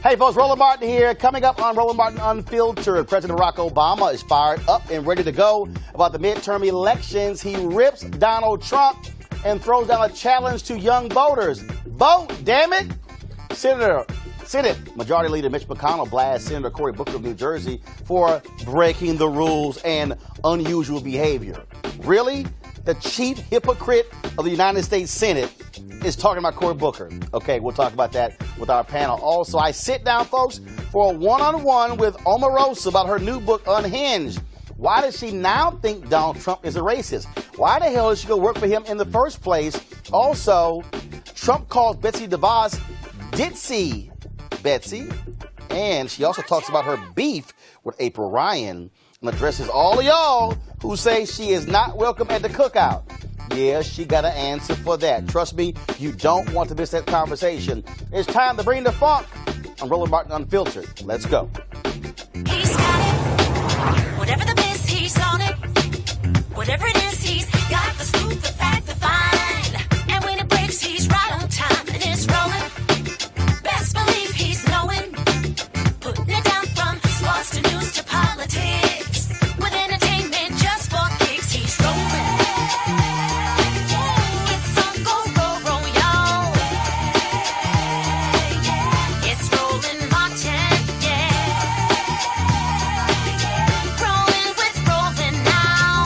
Hey folks, Roland Martin here. Coming up on Roland Martin Unfiltered, President Barack Obama is fired up and ready to go about the midterm elections. He rips Donald Trump and throws down a challenge to young voters. Vote, damn it! Senate Majority Leader Mitch McConnell blasts Senator Cory Booker of New Jersey for breaking the rules and unusual behavior. Really? The chief hypocrite of the United States Senate is talking about Cory Booker. Okay, we'll talk about that with our panel. Also, I sit down, folks, for a one-on-one with Omarosa about her new book, Unhinged. Why does she now think Donald Trump is a racist? Why the hell did she go work for him in the first place? Also, Trump calls Betsy DeVos Ditzy Betsy. And she also talks about her beef with April Ryan and addresses all of y'all who say she is not welcome at the cookout. Yeah, she got an answer for that. Trust me, you don't want to miss that conversation. It's time to bring the funk. I'm Roland Martin Unfiltered. Let's go. He's got it. Whatever the biz, he's on it. Whatever it is, he's got the scoop, the fact, the find. And when it breaks, he's right on time. And it's rolling. Best believe he's knowing. Putting it down from sports to news to politics. With entertainment just for kicks, he's rolling. It's on go, y'all. It's Roland Martin, rolling with Roland now.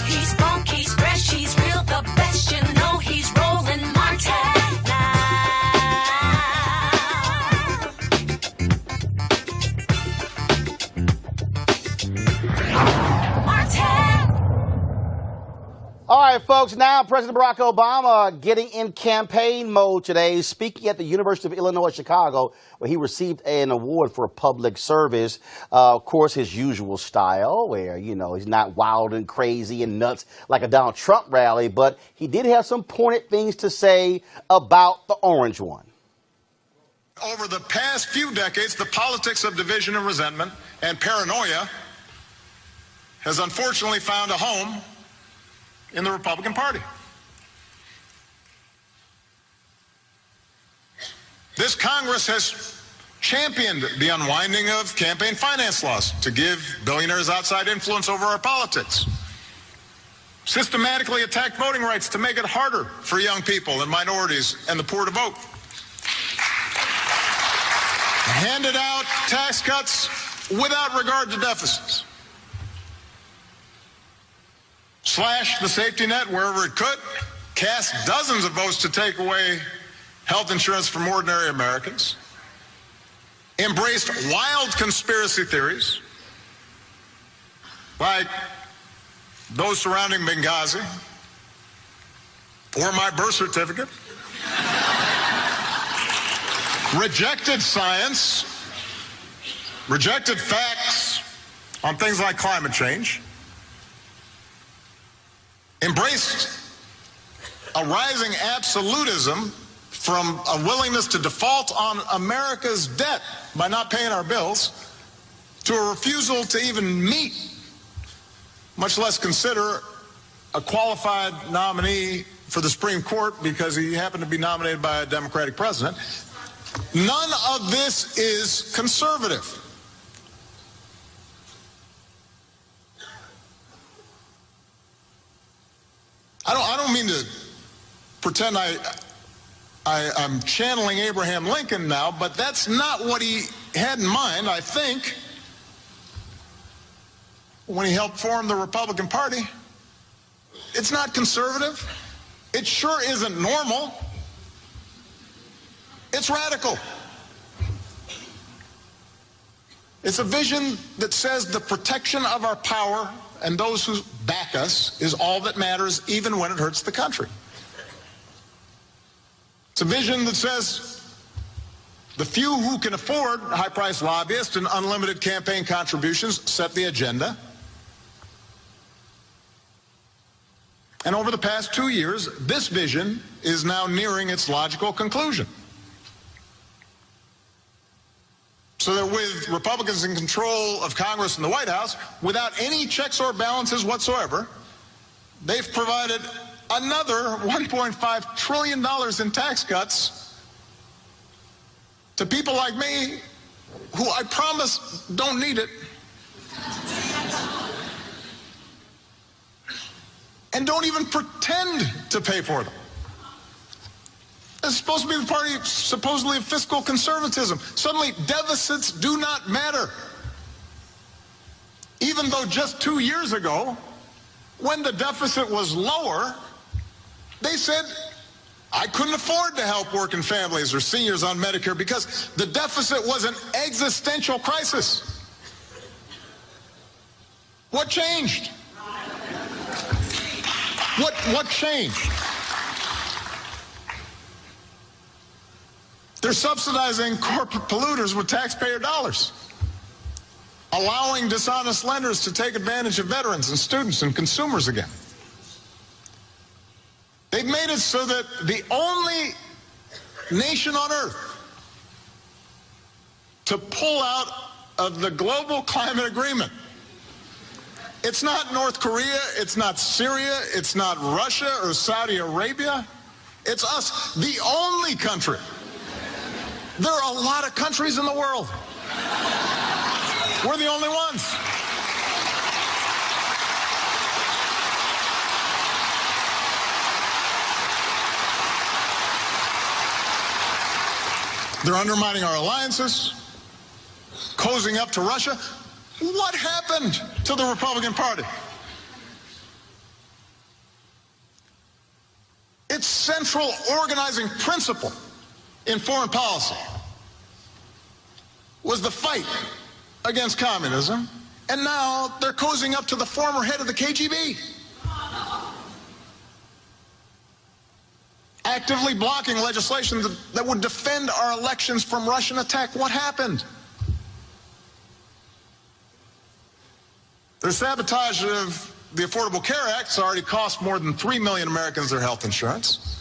He's funk, he's fresh, he's real, the best, you know he's Roland Martin now. All right, folks, now President Barack Obama getting in campaign mode today, speaking at the University of Illinois, Chicago, where he received an award for public service. Of course, his usual style, where, you know, he's not wild and crazy and nuts like a Donald Trump rally, but he did have some pointed things to say about the orange one. Over the past few decades, the politics of division and resentment and paranoia has unfortunately found a home in the Republican Party. This Congress has championed the unwinding of campaign finance laws to give billionaires outside influence over our politics, systematically attacked voting rights to make it harder for young people and minorities and the poor to vote, handed out tax cuts without regard to deficits, slashed the safety net wherever it could, cast dozens of votes to take away health insurance from ordinary Americans, embraced wild conspiracy theories like those surrounding Benghazi or my birth certificate, rejected science, rejected facts on things like climate change, embraced a rising absolutism from a willingness to default on America's debt by not paying our bills to a refusal to even meet, much less consider, a qualified nominee for the Supreme Court because he happened to be nominated by a Democratic president. None of this is conservative. I don't mean to pretend I'm channeling Abraham Lincoln now, but that's not what he had in mind, I think, when he helped form the Republican Party. It's not conservative. It sure isn't normal. It's radical. It's a vision that says the protection of our power and those who back us is all that matters, even when it hurts the country. It's a vision that says the few who can afford high-priced lobbyists and unlimited campaign contributions set the agenda. And over the past 2 years, this vision is now nearing its logical conclusion. So that with Republicans in control of Congress and the White House, without any checks or balances whatsoever, they've provided another $1.5 trillion in tax cuts to people like me, who I promise don't need it, and don't even pretend to pay for them. It's supposed to be the party supposedly of fiscal conservatism. Suddenly, deficits do not matter. Even though just 2 years ago, when the deficit was lower, they said, I couldn't afford to help working families or seniors on Medicare because the deficit was an existential crisis. What changed? What changed? They're subsidizing corporate polluters with taxpayer dollars, allowing dishonest lenders to take advantage of veterans and students and consumers again. made it so that the only nation on earth to pull out of the global climate agreement, it's not North Korea, it's not Syria, it's not Russia or Saudi Arabia. It's us, the only country. There are a lot of countries in the world. We're the only ones. They're undermining our alliances, cozying up to Russia. What happened to the Republican Party? Its central organizing principle in foreign policy was the fight against communism, and now they're cozying up to the former head of the KGB. Actively blocking legislation that would defend our elections from Russian attack. What happened? Their sabotage of the Affordable Care Act has already cost more than 3 million Americans their health insurance.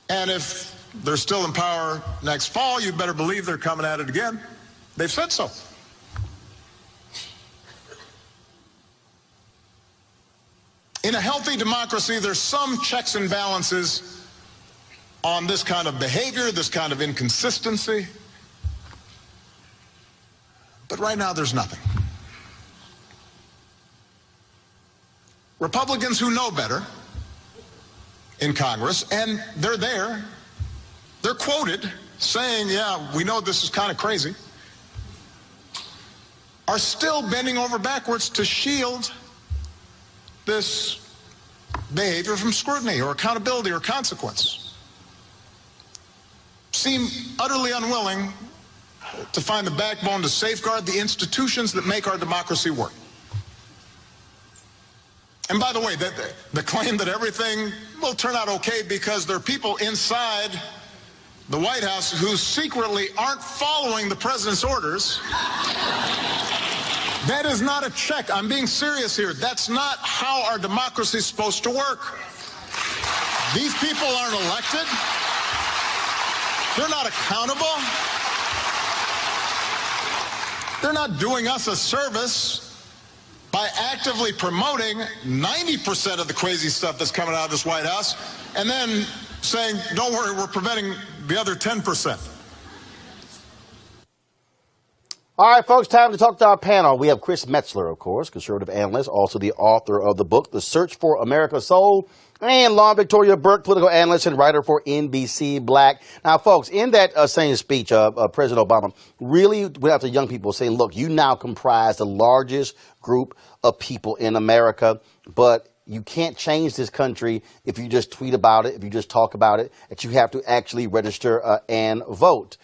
And if they're still in power next fall, you better believe they're coming at it again. They've said so. In a healthy democracy, there's some checks and balances on this kind of behavior, this kind of inconsistency. But right now, there's nothing. Republicans who know better in Congress, and they're there, they're quoted saying, yeah, we know this is kind of crazy, are still bending over backwards to shield this behavior from scrutiny or accountability or consequence. Seem utterly unwilling to find the backbone to safeguard the institutions that make our democracy work. And by the way, the claim that everything will turn out okay because there are people inside the White House who secretly aren't following the president's orders, that is not a check. I'm being serious here. That's not how our democracy is supposed to work. These people aren't elected. They're not accountable. They're not doing us a service by actively promoting 90% of the crazy stuff that's coming out of this White House and then saying, don't worry, we're preventing the other 10%. All right, folks, time to talk to our panel. We have Chris Metzler, of course, conservative analyst, also the author of the book, The Search for America's Soul, and Lauren Victoria Burke, political analyst and writer for NBC Black. Now, folks, in that same speech, President Obama really went after young people saying, look, you now comprise the largest group of people in America, but you can't change this country if you just tweet about it, if you just talk about it, that you have to actually register and vote.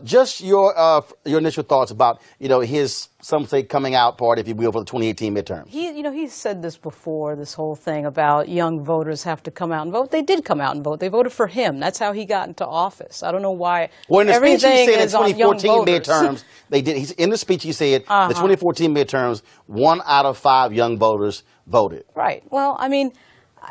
Just your initial thoughts about, his, some say, coming out party, if you will, for the 2018 midterms. He's said this before, this whole thing about young voters have to come out and vote. They did come out and vote. They voted for him. That's how he got into office. I don't know why. Well, in the speech he said in is on young 2014 voters. midterms, they did. In the speech he said, the 2014 midterms, 1 out of 5 young voters voted. Right. Well, I mean,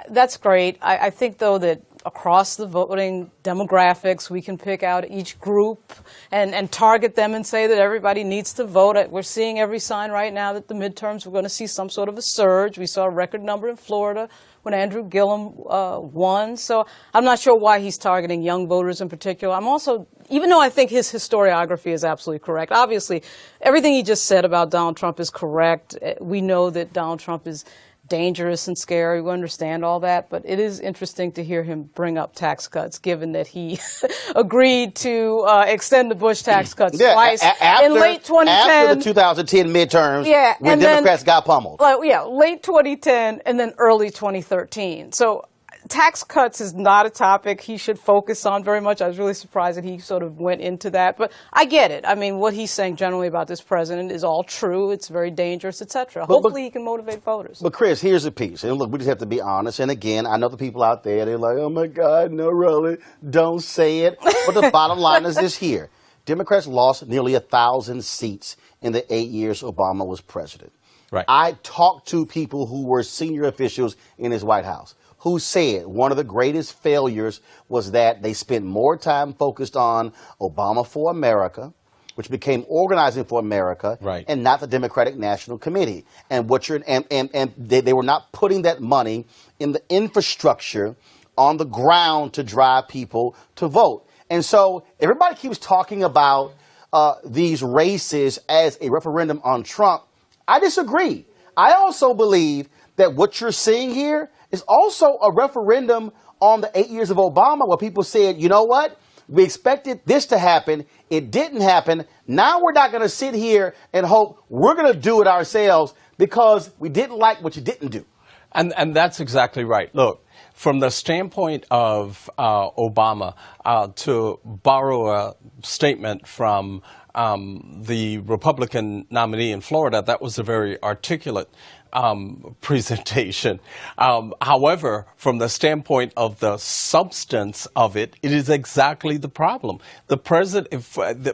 that's great. I think, though, that across the voting demographics, we can pick out each group and target them and say that everybody needs to vote. We're seeing every sign right now that the midterms, we're going to see some sort of a surge. We saw a record number in Florida when Andrew Gillum won. So I'm not sure why he's targeting young voters in particular. I'm also, even though I think his historiography is absolutely correct, obviously everything he just said about Donald Trump is correct. We know that Donald Trump is dangerous and scary. We understand all that, but it is interesting to hear him bring up tax cuts, given that he agreed to extend the Bush tax cuts twice in late 2010. After the 2010 midterms, when Democrats got pummeled. Late 2010 and then early 2013. So tax cuts is not a topic he should focus on very much. I was really surprised that he sort of went into that. But I get it. I mean, what he's saying generally about this president is all true. It's very dangerous, etc. Hopefully he can motivate voters. But, Chris, here's the piece. And, look, we just have to be honest. And, again, I know the people out there, they're like, oh, my God, no, really, don't say it. But the bottom line is this here. Democrats lost nearly 1,000 seats in the 8 years Obama was president. Right. I talked to people who were senior officials in his White House who said one of the greatest failures was that they spent more time focused on Obama for America, which became Organizing for America, right, and not the Democratic National Committee. And they were not putting that money in the infrastructure on the ground to drive people to vote. And so everybody keeps talking about these races as a referendum on Trump. I disagree. I also believe that what you're seeing here is also a referendum on the 8 years of Obama, where people said, you know what? We expected this to happen. It didn't happen. Now we're not going to sit here and hope we're going to do it ourselves because we didn't like what you didn't do. And that's exactly right. Look, from the standpoint of Obama, to borrow a statement from the Republican nominee in Florida, that was a very articulate presentation. However, from the standpoint of the substance of it, it is exactly the problem. The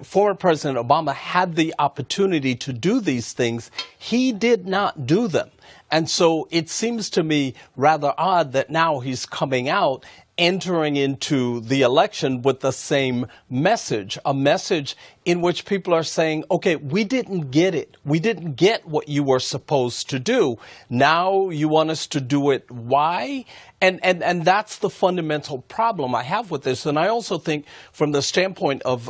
former President Obama had the opportunity to do these things. He did not do them. And so it seems to me rather odd that now he's coming out, entering into the election with the same message, a message in which people are saying, okay, we didn't get it. We didn't get what you were supposed to do. Now you want us to do it. Why? And that's the fundamental problem I have with this. And I also think from the standpoint of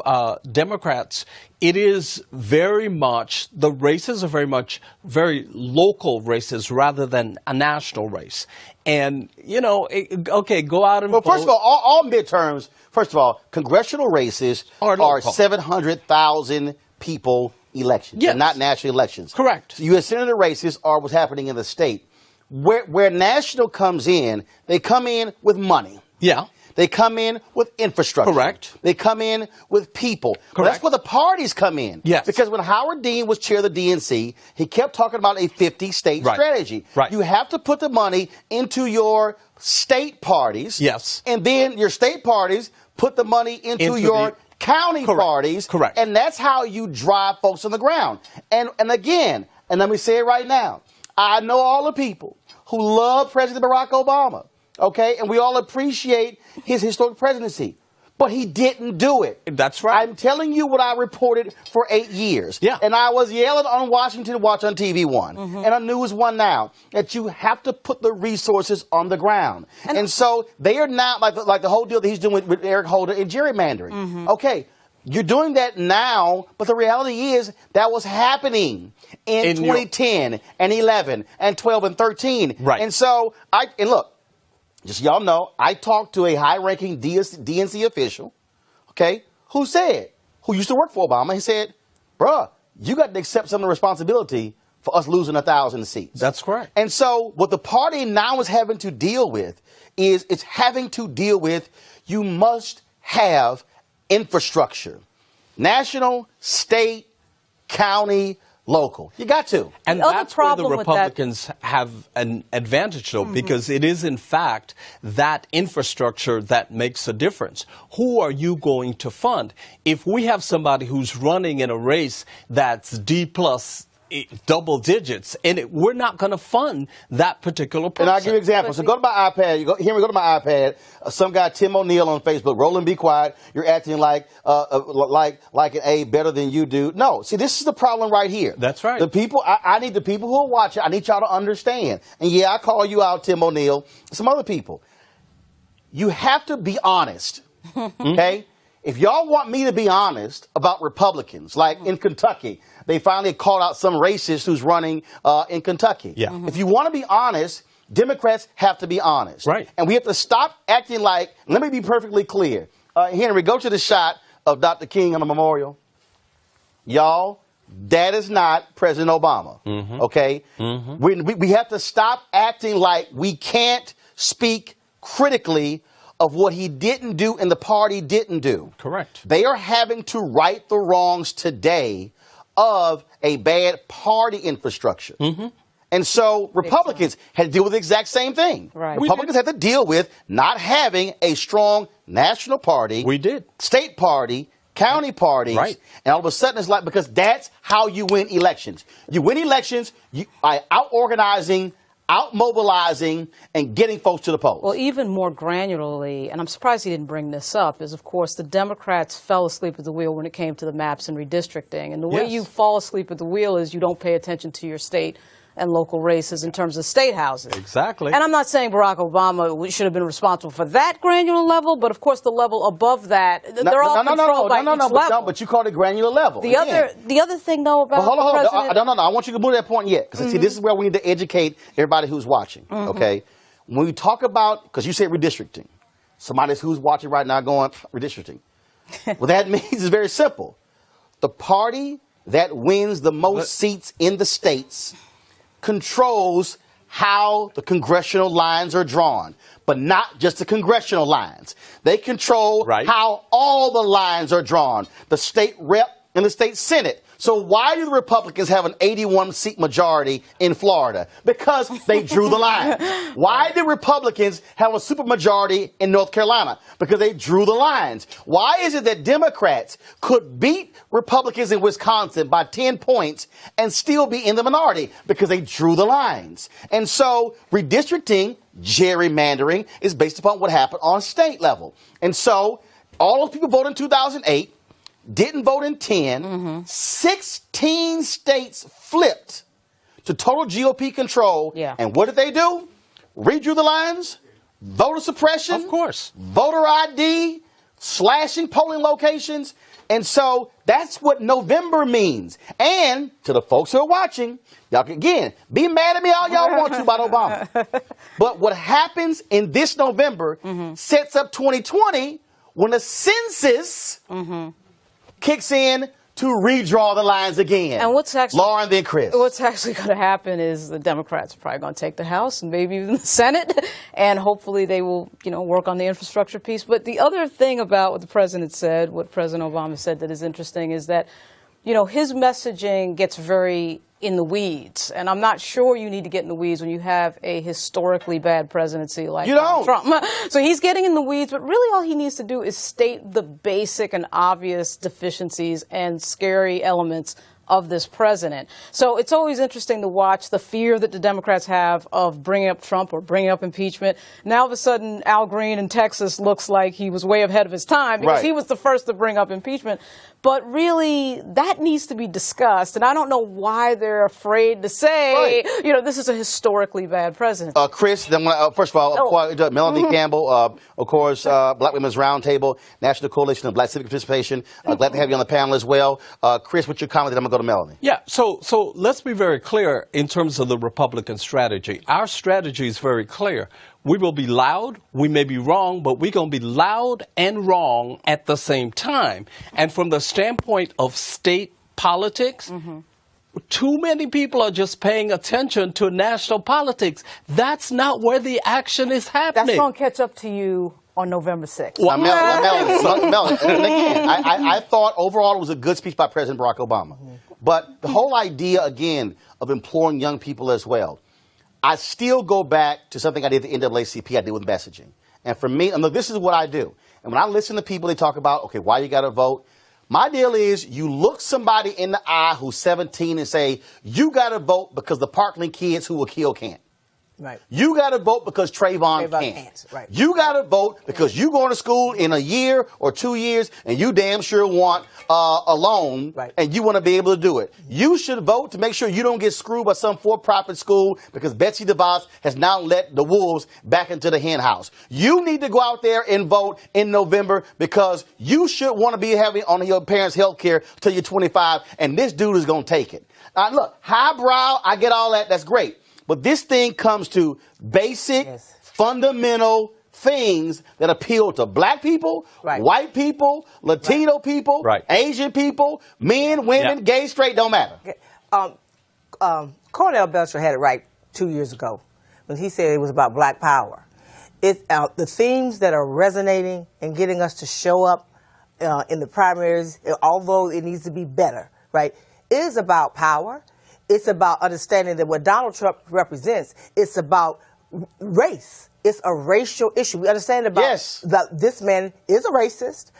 Democrats, it is very much, the races are very local races rather than a national race. And, you know, okay, go out and vote. Well, first of all midterms, first of all, congressional races are 700,000 people elections. Yes. They're not national elections. Correct. So U.S. Senator races are what's happening in the state. Where national comes in, they come in with money. Yeah. They come in with infrastructure. Correct. They come in with people. Correct. Well, that's where the parties come in. Yes. Because when Howard Dean was chair of the DNC, he kept talking about a 50-state strategy. Right. You have to put the money into your state parties. Yes. And then your state parties put the money into your county parties. Correct. And that's how you drive folks on the ground. And again, and let me say it right now, I know all the people who love President Barack Obama, okay? And we all appreciate his historic presidency. But he didn't do it. That's right. I'm telling you what I reported for 8 years. Yeah. And I was yelling on Washington Watch on TV One and on News One now that you have to put the resources on the ground. And so they are not like the whole deal that he's doing with Eric Holder and gerrymandering. Okay. You're doing that now, but the reality is that was happening in 2010 and 11 and 12 and 13. Right. And so, look, just so y'all know, I talked to a high-ranking DNC official, okay, who used to work for Obama. He said, bruh, you got to accept some of the responsibility for us losing 1,000 seats. That's correct. And so what the party now is having to deal with is you must have infrastructure. National, state, county, local. You got to. And that's where the Republicans have an advantage, though, because it is, in fact, that infrastructure that makes a difference. Who are you going to fund? If we have somebody who's running in a race that's D plus double digits, and we're not going to fund that particular person. And I'll give you an example. So go to my iPad. Go to my iPad. Some guy, Tim O'Neill on Facebook. Roland, be quiet. You're acting like an A better than you do. No. See, this is the problem right here. That's right. The people, I need the people who are watching, I need y'all to understand. And yeah, I call you out, Tim O'Neill, some other people. You have to be honest. Okay? If y'all want me to be honest about Republicans, like in Kentucky, they finally called out some racist who's running in Kentucky. Yeah. If you want to be honest, Democrats have to be honest. Right. And we have to stop acting like, let me be perfectly clear. Henry, go to the shot of Dr. King on the memorial. Y'all, that is not President Obama. Okay? We have to stop acting like we can't speak critically of what he didn't do and the party didn't do. Correct. They are having to right the wrongs today of a bad party infrastructure. And so Republicans had to deal with the exact same thing. Right. Republicans had to deal with not having a strong national party. We did. State party, county parties. Right. And all of a sudden it's like, because that's how you win elections. You win elections by out-organizing, out mobilizing and getting folks to the polls. Well, even more granularly, and I'm surprised he didn't bring this up, is, of course, the Democrats fell asleep at the wheel when it came to the maps and redistricting. And the way you fall asleep at the wheel is you don't pay attention to your state and local races in terms of state houses. Exactly. And I'm not saying Barack Obama should have been responsible for that granular level, but of course the level above that, they're all controlled by each level. But you called it granular level. The other thing, though, about hold on, the president... no, I want you to move to that point yet, because see, this is where we need to educate everybody who's watching. Okay, when we talk about, because you said redistricting, somebody who's watching right now going redistricting. What that means is very simple: the party that wins the most seats in the states controls how the congressional lines are drawn, but not just the congressional lines. They control how all the lines are drawn, the state rep and the state senate. So why do the Republicans have an 81-seat majority in Florida? Because they drew the line. Why do Republicans have a supermajority in North Carolina? Because they drew the lines. Why is it that Democrats could beat Republicans in Wisconsin by 10 points and still be in the minority? Because they drew the lines. And so redistricting, gerrymandering, is based upon what happened on state level. And so all those people voted in 2008. Didn't vote in 10. 16 states flipped to total GOP control. And what did they do? Redrew the lines, voter suppression. Of course. Voter ID, slashing polling locations. And so that's what November means. And to the folks who are watching, y'all can, again, be mad at me all y'all want to about Obama. But what happens in this November sets up 2020 when the census kicks in to redraw the lines again. And what's actually, Lauren, then Chris. What's actually going to happen is the Democrats are probably going to take the House and maybe even the Senate, and hopefully they will, work on the infrastructure piece. But the other thing about what the president said, what President Obama said that is interesting is that, his messaging gets very in the weeds. And I'm not sure you need to get in the weeds when you have a historically bad presidency like Trump. So he's getting in the weeds, but really all he needs to do is state the basic and obvious deficiencies and scary elements of this president. So it's always interesting to watch the fear that the Democrats have of bringing up Trump or bringing up impeachment. Now, all of a sudden, Al Green in Texas looks like he was way ahead of his time because he was the first to bring up impeachment. But really, that needs to be discussed. And I don't know why they're afraid to say, this is a historically bad president. Chris, then first of all, Melanie Campbell, of course, Black Women's Roundtable, National Coalition of Black Civic Participation. Glad to have you on the panel as well. Chris, what's your comment? Then I'm going to go to Melanie. Yeah, so let's be very clear in terms of the Republican strategy. Our strategy is very clear. We will be loud, we may be wrong, but we're going to be loud and wrong at the same time. And from the standpoint of state politics, too many people are just paying attention to national politics. That's not where the action is happening. That's going to catch up to you on November 6th. Well, Melanie, and again, I thought overall it was a good speech by President Barack Obama. But the whole idea, again, of imploring young people as well, I still go back to something I did at the NAACP, I did with messaging. And for me, this is what I do. And when I listen to people, they talk about, okay, why you got to vote? My deal is you look somebody in the eye who's 17 and say, you got to vote because the Parkland kids who will kill can't. Right. You got to vote because Trayvon can't. Right. You got to vote because you going to school in a year or 2 years and you damn sure want a loan and you want to be able to do it. You should vote to make sure you don't get screwed by some for-profit school because Betsy DeVos has now let the wolves back into the hen house. You need to go out there and vote in November because you should want to be having on your parents' health care till you're 25 and this dude is going to take it. Look, highbrow, I get all that. That's great. But this thing comes to basic, fundamental things that appeal to black people, white people, Latino people, Asian people, men, women, gay, straight, don't matter. Cornell Belcher had it right 2 years ago when he said it was about black power. The themes that are resonating and getting us to show up in the primaries, although it needs to be better, is about power. It's about understanding that what Donald Trump represents, it's about race. It's a racial issue. We understand about that this man is a racist.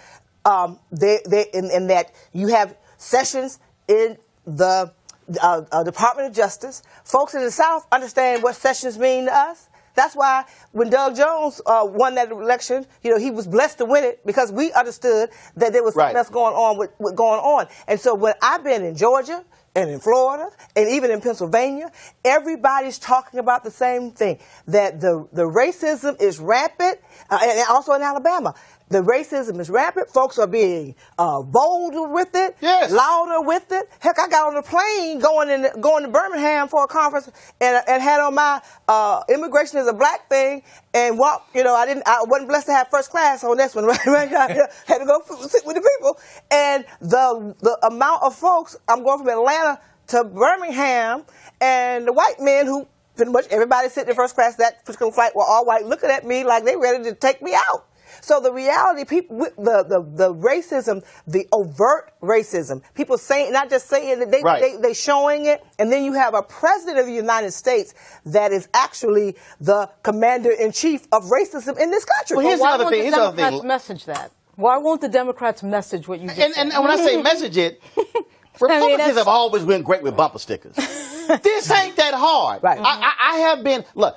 In that you have sections in the Department of Justice. Folks in the South understand what sessions mean to us. That's why when Doug Jones won that election, he was blessed to win it because we understood that there was something else going on with going on. And so when I've been in Georgia and in Florida and even in Pennsylvania, everybody's talking about the same thing, that the racism is rampant, and also in Alabama. The racism is rampant. Folks are being bolder with it, louder with it. Heck, I got on a plane going to Birmingham for a conference and had on my immigration is a black thing and walked. I wasn't blessed to have first class on this one. Right? I had to go sit with the people. And the amount of folks, I'm going from Atlanta to Birmingham, and the white men who pretty much everybody sitting in first class that particular flight were all white, looking at me like they ready to take me out. So the reality, people, the racism, the overt racism, people saying, not just saying that they showing it, and then you have a president of the United States that is actually the commander-in-chief of racism in this country. Well, why won't the Democrats message that? Why won't the Democrats message what you just said? And when I say message it, Republicans have always been great with bumper stickers. This ain't that hard. Right. I have been, look,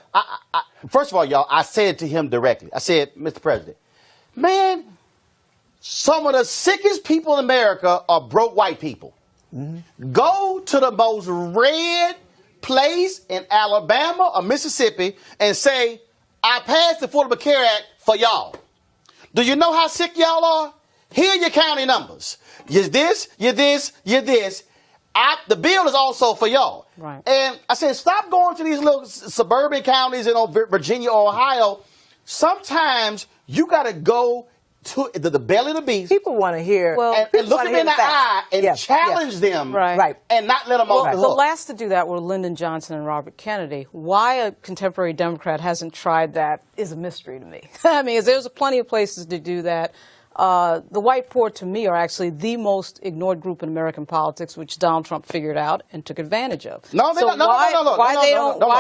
first of all, y'all, I said to him directly, I said, Mr. President, man, some of the sickest people in America are broke white people. Mm-hmm. Go to the most red place in Alabama or Mississippi and say, I passed the Affordable Care Act for y'all. Do you know how sick y'all are? Here are your county numbers. You're this, you're this, you're this. The bill is also for y'all. Right. And I said, stop going to these little suburban counties in Virginia or Ohio. Sometimes you got to go to the belly of the beast. People want to hear. And look them in the eye and challenge them. Right. And not let them off the hook. The last to do that were Lyndon Johnson and Robert Kennedy. Why a contemporary Democrat hasn't tried that is a mystery to me. I mean, there's plenty of places to do that. The white poor, to me, are actually the most ignored group in American politics, which Donald Trump figured out and took advantage of. No, Why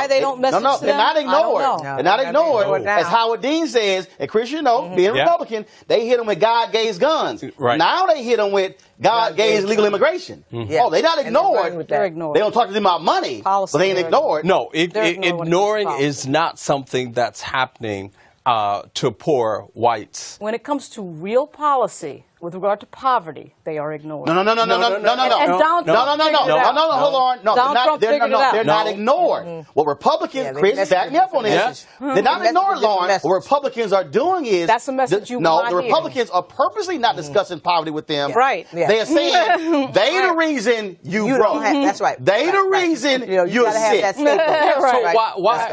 they don't message them? They're not ignored. They're not ignored. As Howard Dean says, and Chris, being a Republican, they hit them with God gave guns. Right. Now they hit them with God gave legal immigration. Mm-hmm. Oh, they're not ignored. They're ignored. They don't talk to them about money, but they ain't ignored. No, ignoring is not something that's happening to poor whites. When it comes to real policy with regard to poverty, they are ignored. No. And Donald Trump hold on. No, they're not ignored. Mm-hmm. What Republicans, Chris, back me up on this. They're not ignored, Lauren. What Republicans are doing is that's a message you want the Republicans are purposely not discussing poverty with them. Right. Yeah. They are saying they the reason you broke. That's right. They the reason you're sick. So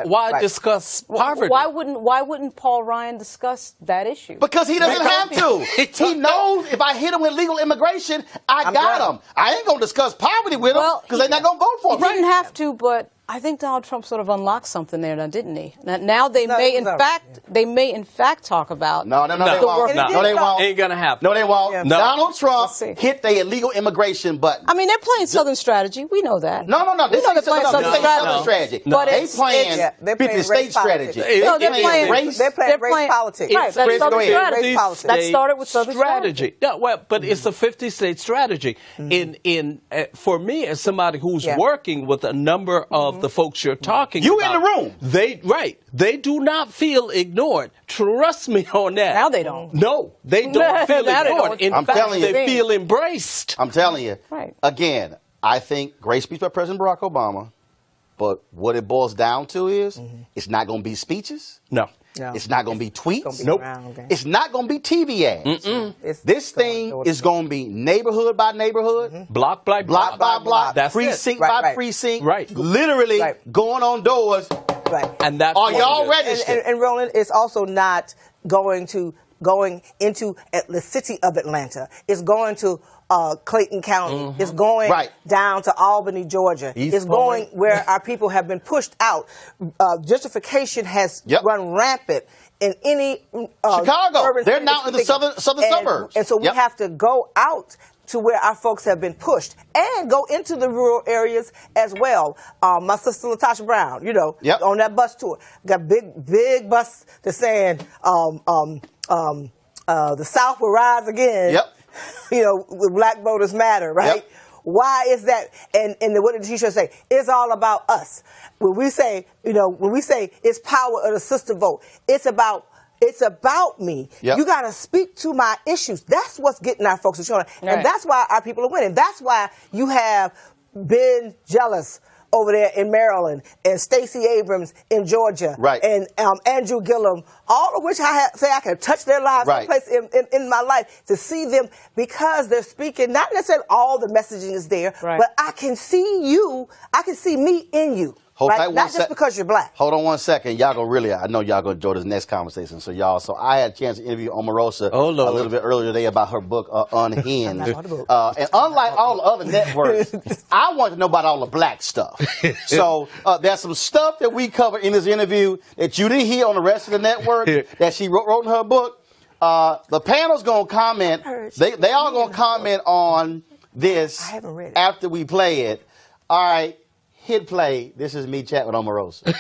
why discuss poverty? Why wouldn't Paul Ryan discuss that issue? Because he doesn't have to. He knows if I hit him with legal immigration, I got him. I ain't going to discuss poverty with him because they're not going to vote for him. He didn't have to, but I think Donald Trump sort of unlocked something there, didn't he? Now they may in fact talk about they won't. No, they won't. Ain't gonna happen. No, they won't. Yeah. Donald Trump hit the illegal immigration button. I mean, they're playing Southern strategy. We know that. No. We know they're playing Southern strategy. But they playing 50 state strategy. No, they're playing race politics. Right, that's Southern strategy. That started with Southern strategy. No, but it's a 50-state strategy. For me, as somebody who's working with a number of the folks you're talking about. You in the room. They do not feel ignored. Trust me on that. Now they don't. No, they don't feel ignored. In fact, they feel embraced. I'm telling you. Right. Again, I think great speech by President Barack Obama, but what it boils down to is it's not going to be speeches. No. It's not going to be tweets. Nope. It's not going to be TV ads. This thing is going to be neighborhood by neighborhood, block by block, That's precinct by precinct, literally going on doors. Right. And that's are y'all registered? And Roland, it's also not going into the city of Atlanta. It's going to Clayton County. It's going down to Albany, Georgia. It's going where our people have been pushed out. Gentrification has run rampant in any Chicago. They're now in the southern suburbs. And so we have to go out to where our folks have been pushed and go into the rural areas as well. My sister Latasha Brown, on that bus tour, got big bus that's saying the South will rise again. With Black Voters Matter, right? why is that? And what did the T-shirt say? It's all about us. When we say, it's power of the sister vote, it's about me. Yep. You got to speak to my issues. That's what's getting our folks to show. And that's why our people are winning. That's why you have been jealous over there in Maryland, and Stacey Abrams in Georgia, right, and Andrew Gillum, all of which I say I can touch their lives, right, place in my life, to see them, because they're speaking, not necessarily all the messaging is there, right, but I can see you, I can see me in you. Hold right? tight Not just because you're black. Hold on one second. Y'all gonna really, I know y'all gonna enjoy this next conversation. So I had a chance to interview Omarosa a little bit earlier today about her book, Unhinged. And unlike all the other networks, I want to know about all the black stuff. So there's some stuff that we covered in this interview that you didn't hear on the rest of the network that she wrote in her book. The panel's gonna comment. They all gonna comment on this after we play it. All right. Hit play. This is me chatting with Omarosa.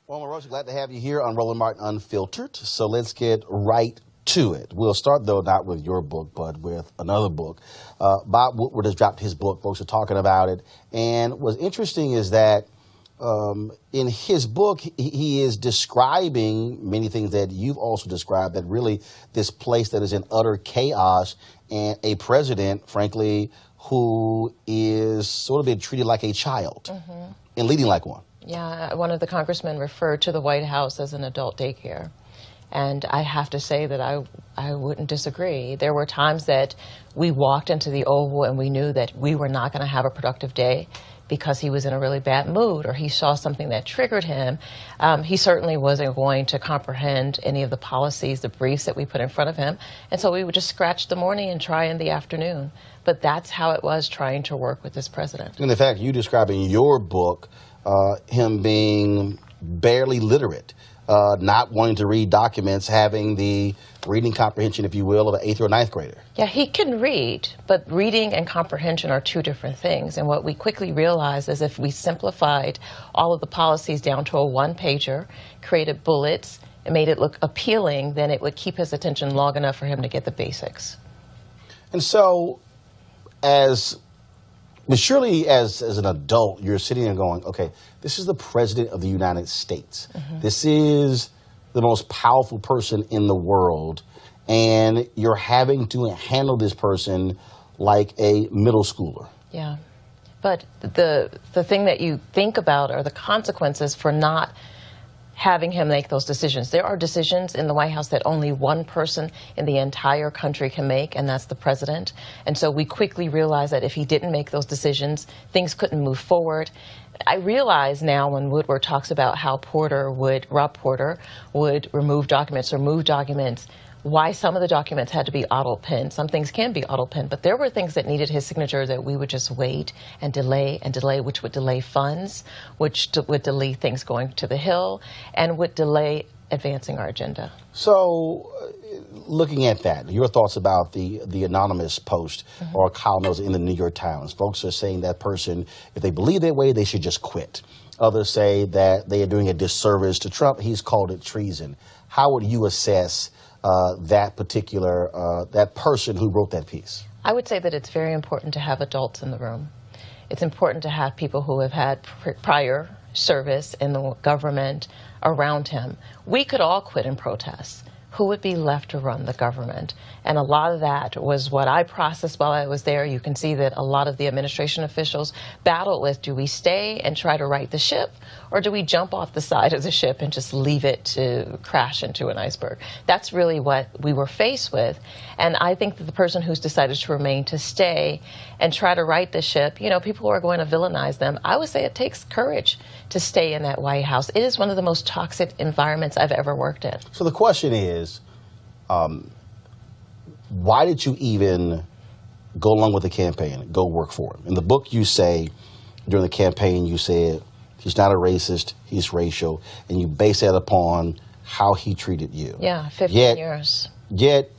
Omarosa, glad to have you here on Roland Martin Unfiltered. So let's get right to it. We'll start, though, not with your book, but with another book. Bob Woodward has dropped his book. Folks are talking about it. And what's interesting is that in his book, he is describing many things that you've also described, that really this place that is in utter chaos, and a president, frankly, who is sort of being treated like a child and leading like one. Yeah, one of the congressmen referred to the White House as an adult daycare. And I have to say that I wouldn't disagree. There were times that we walked into the Oval and we knew that we were not going to have a productive day because he was in a really bad mood or he saw something that triggered him. He certainly wasn't going to comprehend any of the policies, the briefs that we put in front of him. And so we would just scratch the morning and try in the afternoon. But that's how it was trying to work with this president. And the fact you describe in your book him being barely literate, not wanting to read documents, having the reading comprehension, if you will, of an 8th or 9th grader. Yeah, he can read, but reading and comprehension are two different things. And what we quickly realized is if we simplified all of the policies down to a one-pager, created bullets, and made it look appealing, then it would keep his attention long enough for him to get the basics. And so, but surely as an adult, you're sitting there going, okay, this is the President of the United States. This is the most powerful person in the world, and you're having to handle this person like a middle schooler. Yeah, but the thing that you think about are the consequences for not having him make those decisions. There are decisions in the White House that only one person in the entire country can make, and that's the president. And so we quickly realized that if he didn't make those decisions, things couldn't move forward. I realize now when Woodward talks about how Rob Porter would remove documents or move documents, why some of the documents had to be auto-penned. Some things can be auto-penned, but there were things that needed his signature that we would just wait and delay, which would delay funds, which would delay things going to the Hill, and would delay advancing our agenda. So, looking at that, your thoughts about the anonymous post or column in the New York Times. Folks are saying that person, if they believe that way, they should just quit. Others say that they are doing a disservice to Trump. He's called it treason. How would you assess that person who wrote that piece? I would say that it's very important to have adults in the room. It's important to have people who have had prior service in the government around him. We could all quit and protest. Who would be left to run the government? And a lot of that was what I processed while I was there. You can see that a lot of the administration officials battled with, do we stay and try to right the ship, or do we jump off the side of the ship and just leave it to crash into an iceberg? That's really what we were faced with. And I think that the person who's decided to remain, to stay and try to right the ship, you know, people are going to villainize them. I would say it takes courage to stay in that White House. It is one of the most toxic environments I've ever worked in. So the question is, why did you even go along with the campaign, go work for him? In the book you say, during the campaign, you said, he's not a racist, he's racial, and you base that upon how he treated you. Yeah, 15 years. Yet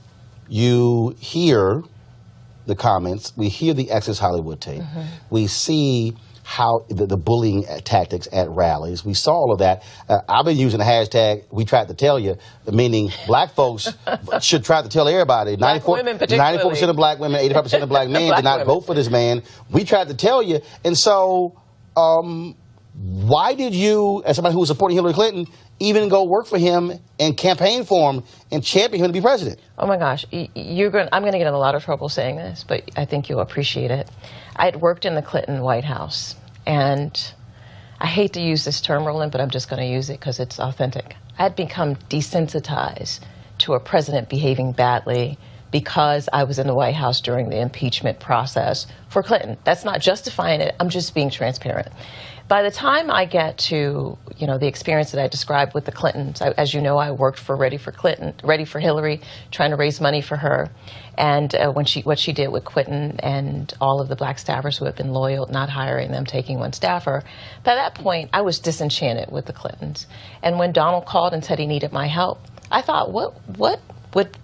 you hear the comments, we hear the Access Hollywood tape, we see how the bullying tactics at rallies. We saw all of that. I've been using the hashtag "We tried to tell you," meaning black folks should try to tell everybody. 94% of black women, 85% of black men did not vote for this man. We tried to tell you. And so why did you, as somebody who was supporting Hillary Clinton, even go work for him and campaign for him and champion him to be president? Oh my gosh, I'm going to get in a lot of trouble saying this, but I think you'll appreciate it. I had worked in the Clinton White House, and I hate to use this term, Roland, but I'm just going to use it because it's authentic. I had become desensitized to a president behaving badly because I was in the White House during the impeachment process for Clinton. That's not justifying it. I'm just being transparent. By the time I get to, the experience that I described with the Clintons, as you know, I worked for Ready for Hillary, trying to raise money for her. And what she did with Clinton and all of the black staffers who had been loyal, not hiring them, taking one staffer. By that point, I was disenchanted with the Clintons. And when Donald called and said he needed my help, I thought, what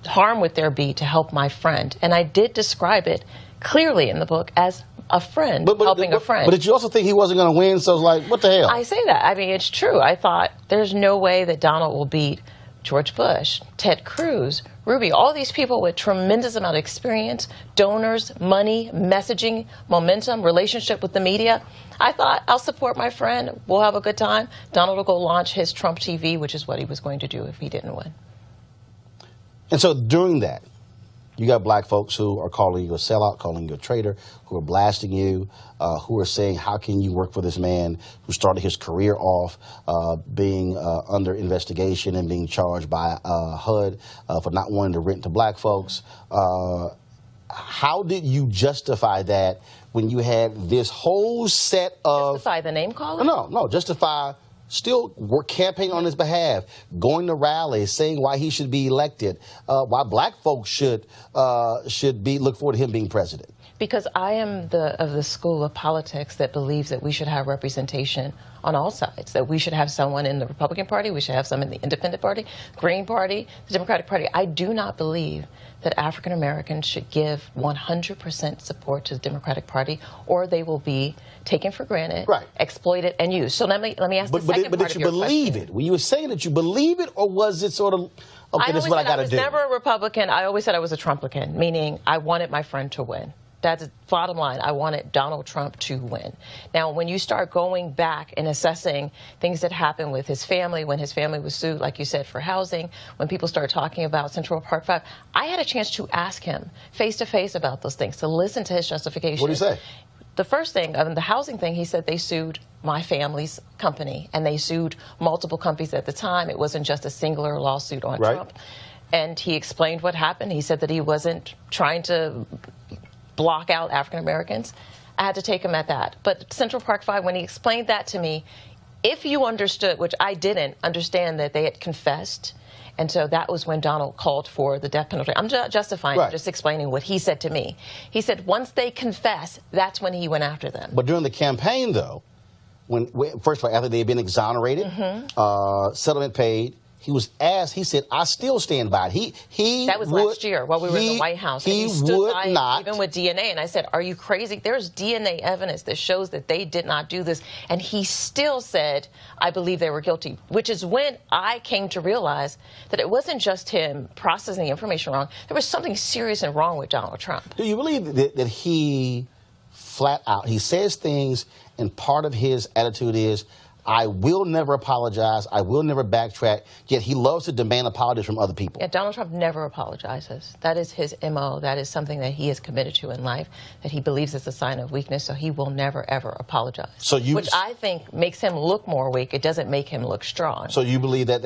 harm would there be to help my friend? And I did describe it clearly in the book as a friend helping a friend. But did you also think he wasn't going to win? So it's like, what the hell? I say that. I mean, it's true. I thought there's no way that Donald will beat George Bush, Ted Cruz, Ruby, all these people with tremendous amount of experience, donors, money, messaging, momentum, relationship with the media. I thought, I'll support my friend. We'll have a good time. Donald will go launch his Trump TV, which is what he was going to do if he didn't win. And so during that, you got black folks who are calling you a sellout, calling you a traitor, who are blasting you, who are saying, how can you work for this man who started his career off being under investigation and being charged by HUD for not wanting to rent to black folks? How did you justify that when you had this whole set of... Justify the name calling? No, justify... Still work campaigning on his behalf, going to rallies, saying why he should be elected, why black folks should look forward to him being president. Because I am of the school of politics that believes that we should have representation on all sides, that we should have someone in the Republican Party, we should have some in the Independent Party, Green Party, the Democratic Party. I do not believe that African Americans should give 100% support to the Democratic Party, or they will be taken for granted, exploited, and used. So let me ask the second part of your question. But did you believe it? Were you saying that you believe it, or was it sort of, okay, this is what I got to do? I was never a Republican. I always said I was a Trumplican, meaning I wanted my friend to win. That's the bottom line. I wanted Donald Trump to win. Now, when you start going back and assessing things that happened with his family, when his family was sued, like you said, for housing, when people started talking about Central Park 5, I had a chance to ask him face-to-face about those things, to listen to his justification. What did he say? The first thing, the housing thing, he said they sued my family's company, and they sued multiple companies at the time. It wasn't just a singular lawsuit on Trump. And he explained what happened. He said that he wasn't trying to block out African Americans. I had to take him at that. But Central Park 5, when he explained that to me, if you understood, which I didn't understand, that they had confessed, and so that was when Donald called for the death penalty. I'm not justifying, I'm just explaining what he said to me. He said once they confess, that's when he went after them. But during the campaign, though, first of all, after they had been exonerated, settlement paid, he was asked, he said, I still stand by it. That was last year while we were in the White House. He stood by it, even with DNA. And I said, are you crazy? There's DNA evidence that shows that they did not do this. And he still said, I believe they were guilty, which is when I came to realize that it wasn't just him processing the information wrong. There was something serious and wrong with Donald Trump. Do you believe that he flat out, he says things, and part of his attitude is, I will never apologize. I will never backtrack. Yet he loves to demand apologies from other people. Yeah, Donald Trump never apologizes. That is his MO. That is something that he is committed to in life, that he believes is a sign of weakness, so he will never, ever apologize. Which I think makes him look more weak. It doesn't make him look strong. So you believe that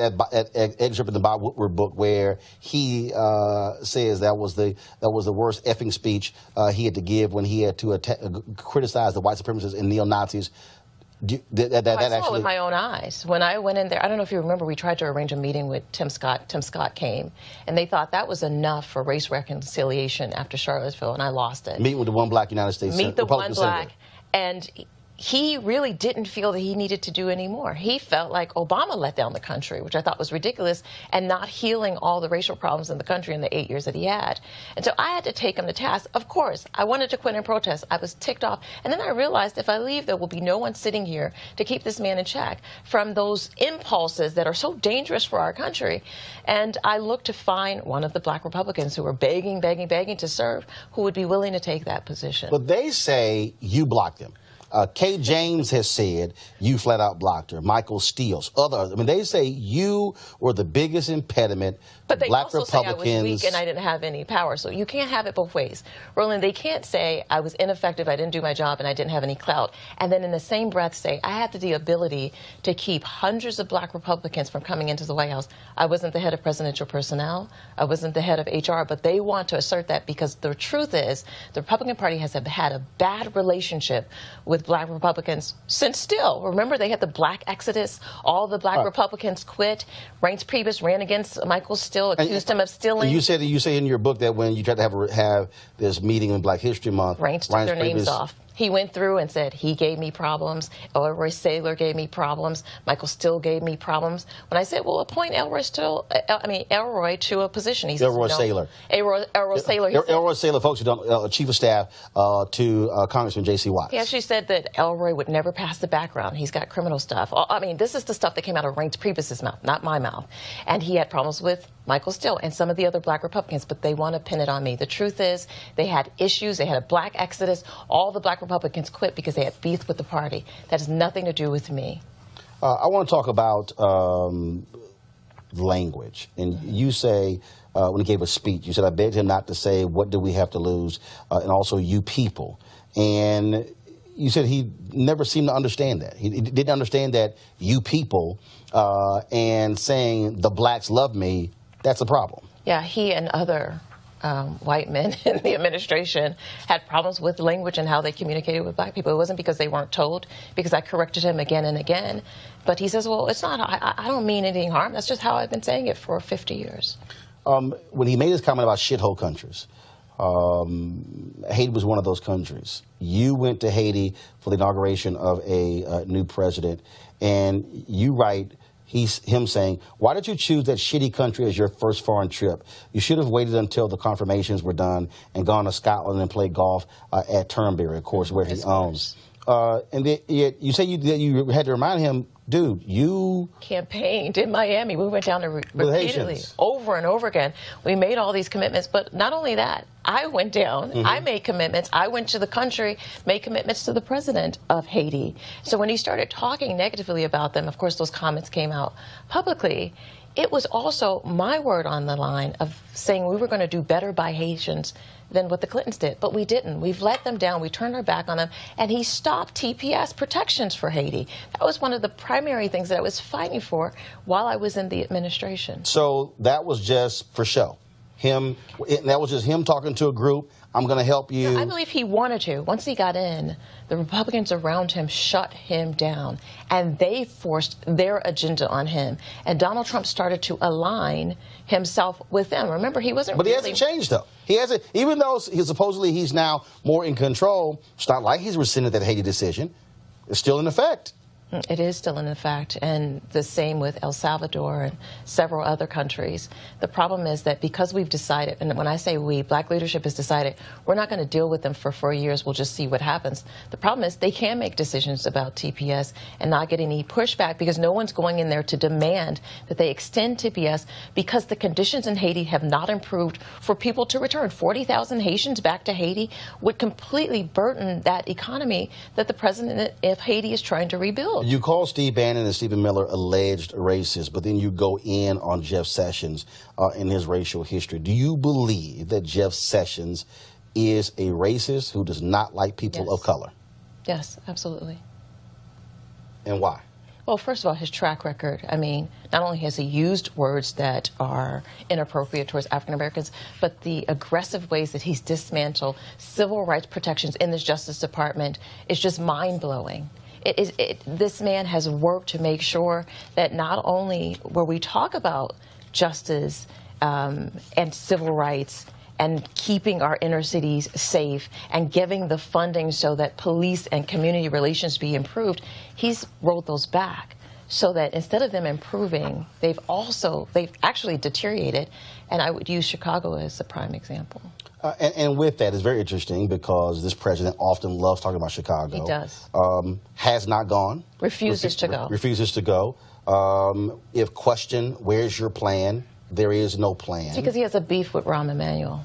excerpt in the Bob Woodward book where he says that was the worst effing speech he had to give when he had to criticize the white supremacists and neo-Nazis, I saw it with my own eyes. When I went in there, I don't know if you remember, we tried to arrange a meeting with Tim Scott. Tim Scott came, and they thought that was enough for race reconciliation after Charlottesville, and I lost it. Meet with the one black United States Meet the one black, and he really didn't feel that he needed to do any more. He felt like Obama let down the country, which I thought was ridiculous, and not healing all the racial problems in the country in the 8 years that he had. And so I had to take him to task. Of course, I wanted to quit and protest. I was ticked off. And then I realized if I leave, there will be no one sitting here to keep this man in check from those impulses that are so dangerous for our country. And I looked to find one of the black Republicans who were begging to serve, who would be willing to take that position. But they say you blocked him. Kay James has said you flat out blocked her. Michael Steele's, others. I mean, they say you were the biggest impediment. But they black also Republicans. say I was weak and I didn't have any power. So you can't have it both ways. Roland, they can't say I was ineffective, I didn't do my job, and I didn't have any clout, and then in the same breath say I had the ability to keep hundreds of black Republicans from coming into the White House. I wasn't the head of presidential personnel. I wasn't the head of HR, but they want to assert that because the truth is the Republican Party has had a bad relationship with black Republicans since still. Remember, they had the black exodus. All the black Republicans quit. Reince Priebus ran against Michael Steele, accused him of stealing. You say in your book that when you tried to have this meeting in Black History Month, Reince took their names off. He went through and said he gave me problems. Elroy Saylor gave me problems. Michael Steele gave me problems. When I said, well, appoint Elroy to a position. He said, Elroy Saylor. Elroy Saylor. Elroy Saylor, folks who don't, chief of staff to Congressman J.C. Watts. He actually said that Elroy would never pass the background. He's got criminal stuff. I mean, this is the stuff that came out of Reince Priebus's mouth, not my mouth. And he had problems with Michael Steele and some of the other black Republicans, but they want to pin it on me. The truth is they had issues. They had a black exodus. All the black Republicans quit because they had beef with the party. That has nothing to do with me. I want to talk about language. And you say, when he gave a speech, you said, I begged him not to say, what do we have to lose? And also, you people. And you said he never seemed to understand that. He didn't understand that you people and saying the blacks love me, that's a problem. Yeah, he and other white men in the administration had problems with language and how they communicated with black people. It wasn't because they weren't told, because I corrected him again and again. But he says, well, it's not, I don't mean anything harm. That's just how I've been saying it for 50 years. When he made his comment about shithole countries, Haiti was one of those countries. You went to Haiti for the inauguration of a new president, and you write, him saying, why did you choose that shitty country as your first foreign trip? You should have waited until the confirmations were done and gone to Scotland and played golf at Turnberry, of course, where he owns. And yet you say you had to remind him, dude, you campaigned in Miami. We went down to repeatedly, over and over again. We made all these commitments, but not only that, I went down, I made commitments. I went to the country, made commitments to the president of Haiti. So when he started talking negatively about them, of course, those comments came out publicly. It was also my word on the line of saying we were going to do better by Haitians than what the Clintons did. But we didn't. We've let them down. We turned our back on them. And he stopped TPS protections for Haiti. That was one of the primary things that I was fighting for while I was in the administration. So that was just for show. That was just him talking to a group. I'm going to help you. No, I believe he wanted to. Once he got in, the Republicans around him shut him down, and they forced their agenda on him. And Donald Trump started to align himself with them. Remember, he wasn't. But he hasn't changed, though. He hasn't. Even though supposedly he's now more in control, it's not like he's rescinded that Haiti decision. It's still in effect. It is still in effect, and the same with El Salvador and several other countries. The problem is that because we've decided, and when I say we, black leadership has decided, we're not going to deal with them for 4 years, we'll just see what happens. The problem is they can make decisions about TPS and not get any pushback because no one's going in there to demand that they extend TPS because the conditions in Haiti have not improved for people to return. 40,000 Haitians back to Haiti would completely burden that economy that the president of Haiti is trying to rebuild. You call Steve Bannon and Stephen Miller alleged racists, but then you go in on Jeff Sessions in his racial history. Do you believe that Jeff Sessions is a racist who does not like people of color? Yes, absolutely. And why? Well, first of all, his track record. I mean, not only has he used words that are inappropriate towards African Americans, but the aggressive ways that he's dismantled civil rights protections in this Justice Department is just mind-blowing. This man has worked to make sure that not only where we talk about justice and civil rights and keeping our inner cities safe and giving the funding so that police and community relations be improved, he's rolled those back. So that instead of them improving, they've actually deteriorated. And I would use Chicago as a prime example. And with that, it's very interesting because this president often loves talking about Chicago. He does. Has not gone. Refuses to go. Refuses to go. If questioned, where's your plan? There is no plan. It's because he has a beef with Rahm Emanuel.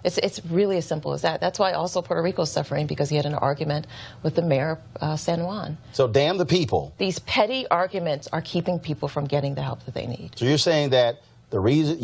It's really as simple as that. That's why also Puerto Rico's suffering, because he had an argument with the mayor of San Juan. So damn the people. These petty arguments are keeping people from getting the help that they need. So you're saying that the reason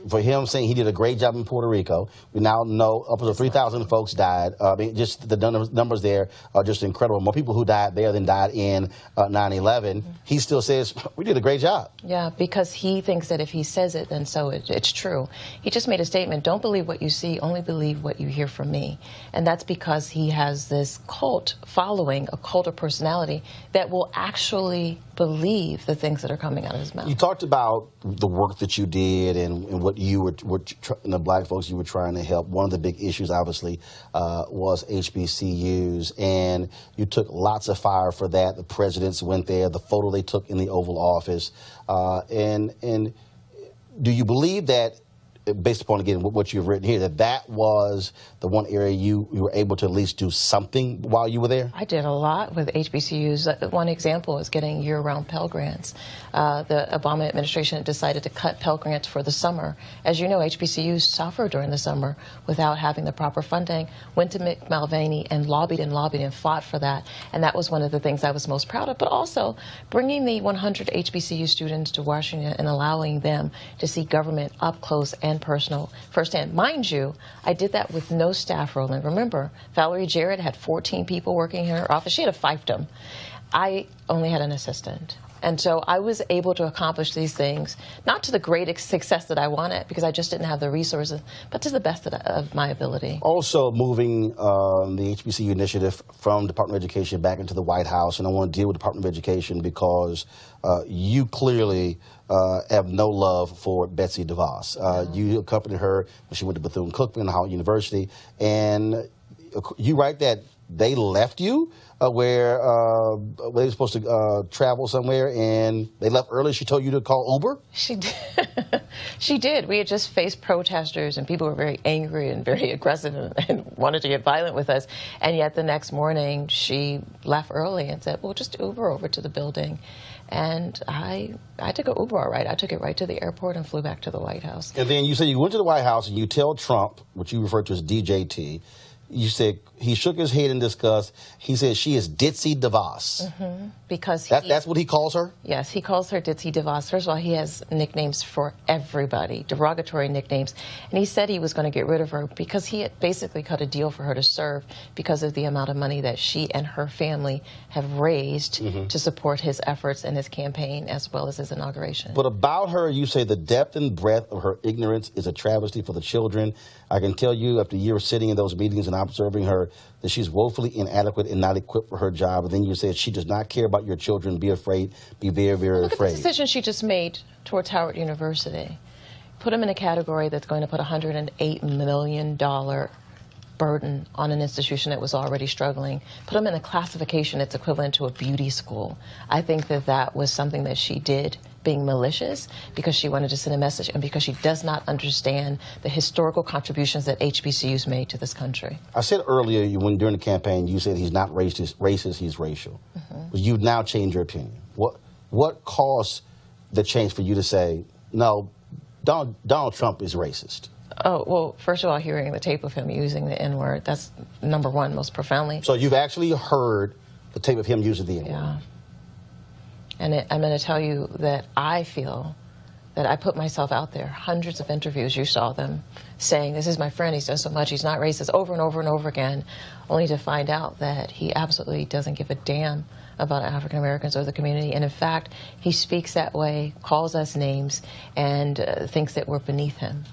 for him saying he did a great job in Puerto Rico, we now know upwards of 3,000 folks died. I mean, just the numbers there are just incredible. More people who died there than died in 9/11. He still says we did a great job. Yeah, because he thinks that if he says it, then so it's true. He just made a statement: don't believe what you see, only believe what you hear from me. And that's because he has this cult following, a cult of personality that will actually believe the things that are coming out of his mouth. You talked about the work that you did and what you were and the black folks you were trying to help. One of the big issues, obviously, was HBCUs, and you took lots of fire for that. The presidents went there, the photo they took in the Oval Office, and do you believe that, based upon, again, what you've written here, that was the one area you were able to at least do something while you were there? I did a lot with HBCUs. One example is getting year-round Pell Grants. The Obama administration decided to cut Pell Grants for the summer. As you know, HBCUs suffer during the summer without having the proper funding. Went to Mick Mulvaney and lobbied and fought for that. And that was one of the things I was most proud of. But also bringing the 100 HBCU students to Washington and allowing them to see government up close and personal firsthand. Mind you, I did that with no staff, Roland. Remember, Valerie Jarrett had 14 people working in her office. She had a fiefdom. I only had an assistant. And so I was able to accomplish these things, not to the great success that I wanted, because I just didn't have the resources, but to the best of my ability. Also moving the HBCU initiative from Department of Education back into the White House, and I want to deal with Department of Education because you clearly have no love for Betsy DeVos. You accompanied her when she went to Bethune-Cookman, Howard University, and you write that they left you where they were supposed to travel somewhere, and they left early. She told you to call Uber? She did. She did. We had just faced protesters, and people were very angry and very aggressive and wanted to get violent with us. And yet the next morning, she left early and said, well, just Uber over to the building. And I took an Uber, all right. I took it right to the airport and flew back to the White House. And then you said you went to the White House and you tell Trump, what you refer to as DJT, you said he shook his head in disgust. He said she is Ditzy DeVos. Mm-hmm. Because that's what he calls her? Yes, he calls her Ditzy DeVos. First of all, he has nicknames for everybody, derogatory nicknames. And he said he was going to get rid of her because he had basically cut a deal for her to serve because of the amount of money that she and her family have raised to support his efforts and his campaign as well as his inauguration. But about her, you say the depth and breadth of her ignorance is a travesty for the children. I can tell you after years sitting in those meetings and observing her that she's woefully inadequate and not equipped for her job. And then you said she does not care about your children. Be afraid. Be very, very Look afraid. Look at the decision she just made towards Howard University. Put them in a category that's going to put $108 million burden on an institution that was already struggling. Put them in a classification that's equivalent to a beauty school. I think that that was something that she did being malicious because she wanted to send a message and because she does not understand the historical contributions that HBCUs made to this country. I said earlier during the campaign you said he's not racist, he's racial. You've now changed your opinion. What caused the change for you to say, no, Donald Trump is racist? Oh, well, first of all, hearing the tape of him using the N-word, that's number one, most profoundly. So you've actually heard the tape of him using the N-word? Yeah. And I'm going to tell you that I feel that I put myself out there. Hundreds of interviews, you saw them, saying, this is my friend, he's done so much, he's not racist, over and over and over again, only to find out that he absolutely doesn't give a damn about African Americans or the community. And in fact, he speaks that way, calls us names, and thinks that we're beneath him.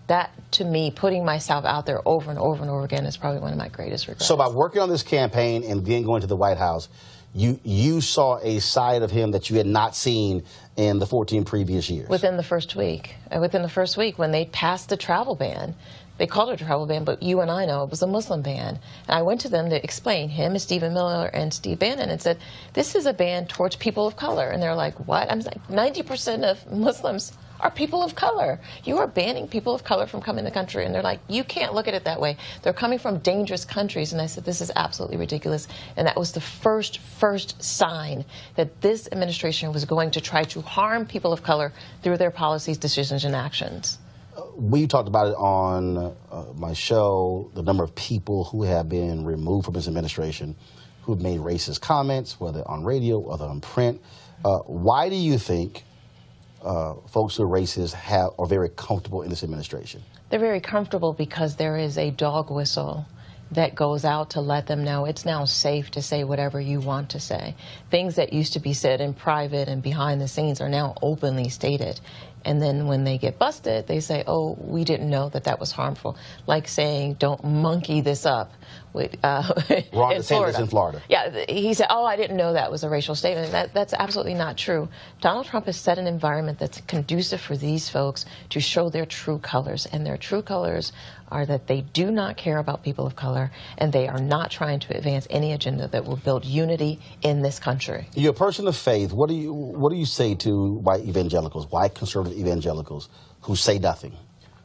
That, to me, putting myself out there over and over and over again is probably one of my greatest regrets. So by working on this campaign and then going to the White House, you saw a side of him that you had not seen in the 14 previous years. Within the first week. Within the first week, when they passed the travel ban, they called it a travel ban, but you and I know it was a Muslim ban. And I went to them to explain, him and Stephen Miller and Steve Bannon, and said, this is a ban towards people of color. And they're like, what? I'm like, 90% of Muslims are people of color. You are banning people of color from coming to the country. And they're like, you can't look at it that way. They're coming from dangerous countries. And I said, this is absolutely ridiculous. And that was the first sign that this administration was going to try to harm people of color through their policies, decisions, and actions. We talked about it on my show, the number of people who have been removed from this administration who have made racist comments, whether on radio, whether on print. Why do you think folks who are racist are very comfortable in this administration? They're very comfortable because there is a dog whistle that goes out to let them know it's now safe to say whatever you want to say. Things that used to be said in private and behind the scenes are now openly stated. And then when they get busted, they say, oh, we didn't know that that was harmful. Like saying, don't monkey this up with, Ron DeSantis in Florida. Yeah, he said, oh, I didn't know that was a racial statement. That's absolutely not true. Donald Trump has set an environment that's conducive for these folks to show their true colors. And their true colors are that they do not care about people of color, and they are not trying to advance any agenda that will build unity in this country. You're a person of faith. What do you say to white evangelicals, white conservative evangelicals who say nothing,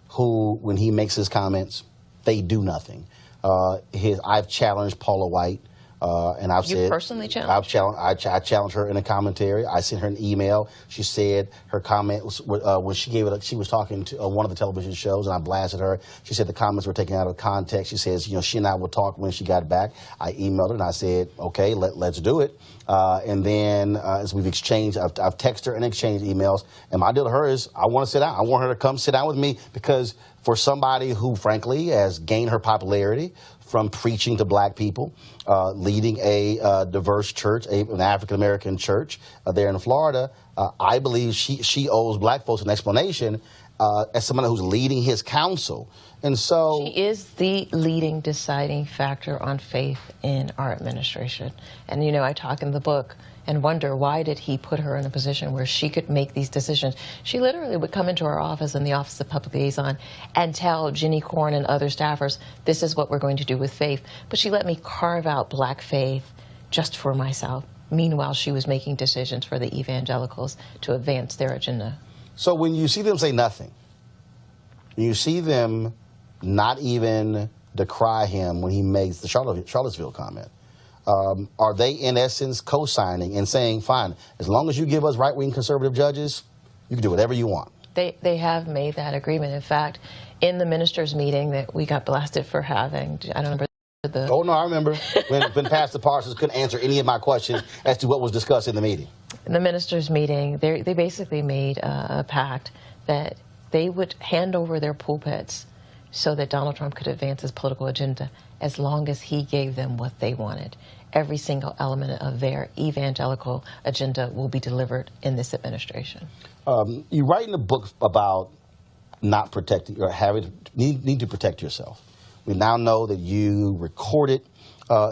who, when he makes his comments, they do nothing? I've challenged Paula White, and I've said... You personally challenged? I challenged her in a commentary. I sent her an email. She said her comment was, when she gave it, she was talking to one of the television shows, and I blasted her. She said the comments were taken out of context. She says, you know, she and I will talk when she got back. I emailed her, and I said, okay, let's do it. And then as we've exchanged, I've texted her and exchanged emails. And my deal to her is, I want to sit down. I want her to come sit down with me, because for somebody who, frankly, has gained her popularity from preaching to black people, leading a diverse church, an African-American church there in Florida, I believe she owes black folks an explanation as someone who's leading his council. And so... She is the leading deciding factor on faith in our administration. And, you know, I talk in the book and wonder, why did he put her in a position where she could make these decisions? She literally would come into our office in the Office of Public Liaison and tell Ginny Corn and other staffers, this is what we're going to do with faith. But she let me carve out black faith just for myself. Meanwhile, she was making decisions for the evangelicals to advance their agenda. So when you see them say nothing, you see them not even decry him when he makes the Charlottesville comment, are they in essence co-signing and saying, fine, as long as you give us right-wing conservative judges, you can do whatever you want? They have made that agreement. In fact, in the ministers' meeting that we got blasted for having, I don't remember the... Oh, no, I remember when Pastor Parsons couldn't answer any of my questions as to what was discussed in the meeting. In the ministers' meeting, they basically made a pact that they would hand over their pulpits so that Donald Trump could advance his political agenda as long as he gave them what they wanted. Every single element of their evangelical agenda will be delivered in this administration. You write in the book about not protecting, or need to protect yourself. We now know that you recorded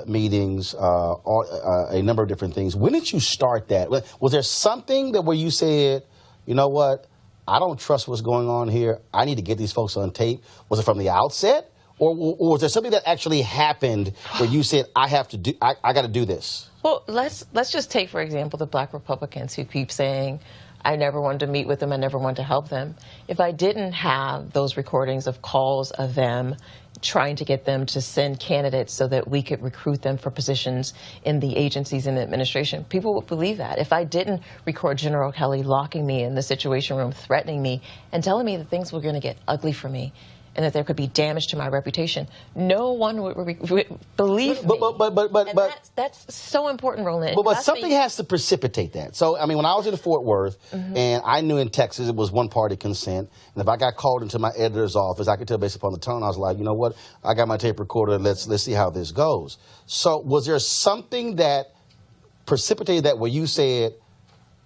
meetings, a number of different things. When did you start that? Was there something where you said, you know what, I don't trust what's going on here, I need to get these folks on tape? Was it from the outset? Or was there something that actually happened where you said, I got to do this? Well, let's just take, for example, the black Republicans who keep saying, I never wanted to meet with them, I never wanted to help them. If I didn't have those recordings of calls of them trying to get them to send candidates so that we could recruit them for positions in the agencies and the administration, people would believe that. If I didn't record General Kelly locking me in the Situation Room, threatening me, and telling me that things were going to get ugly for me, and that there could be damage to my reputation, no one would believe me. But that's so important, Roland. But something has to precipitate that. So, I mean, when I was in Fort Worth, and I knew in Texas it was one-party consent, and if I got called into my editor's office, I could tell based upon the tone, I was like, you know what, I got my tape recorder, let's see how this goes. So was there something that precipitated that where you said,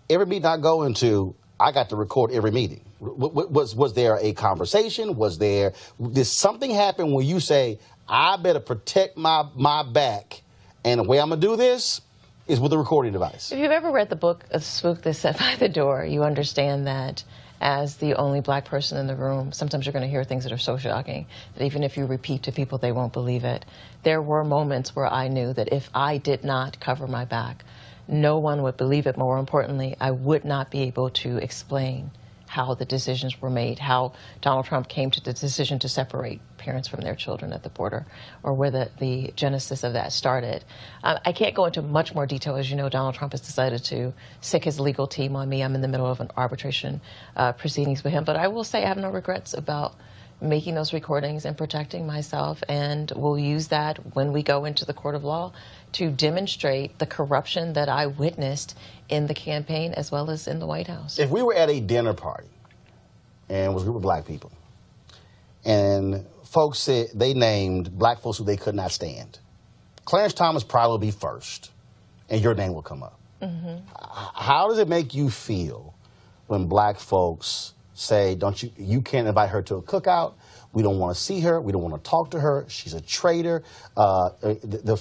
every meeting I go into, I got to record every meeting? Was there a conversation? Did something happen where you say, I better protect my back, and the way I'm going to do this is with a recording device. If you've ever read the book A Spook That Sat by the Door, you understand that as the only black person in the room, sometimes you're going to hear things that are so shocking that even if you repeat to people, they won't believe it. There were moments where I knew that if I did not cover my back, no one would believe it. More importantly, I would not be able to explain how the decisions were made, how Donald Trump came to the decision to separate parents from their children at the border, or where the genesis of that started. I can't go into much more detail. As you know, Donald Trump has decided to sick his legal team on me. I'm in the middle of an arbitration proceedings with him. But I will say I have no regrets about making those recordings and protecting myself, and we'll use that when we go into the court of law to demonstrate the corruption that I witnessed in the campaign as well as in the White House. If we were at a dinner party and it was a group of black people and folks said they named black folks who they could not stand, Clarence Thomas probably will be first and your name will come up. How does it make you feel when black folks say, you can't invite her to a cookout, we don't want to see her, we don't want to talk to her, she's a traitor? The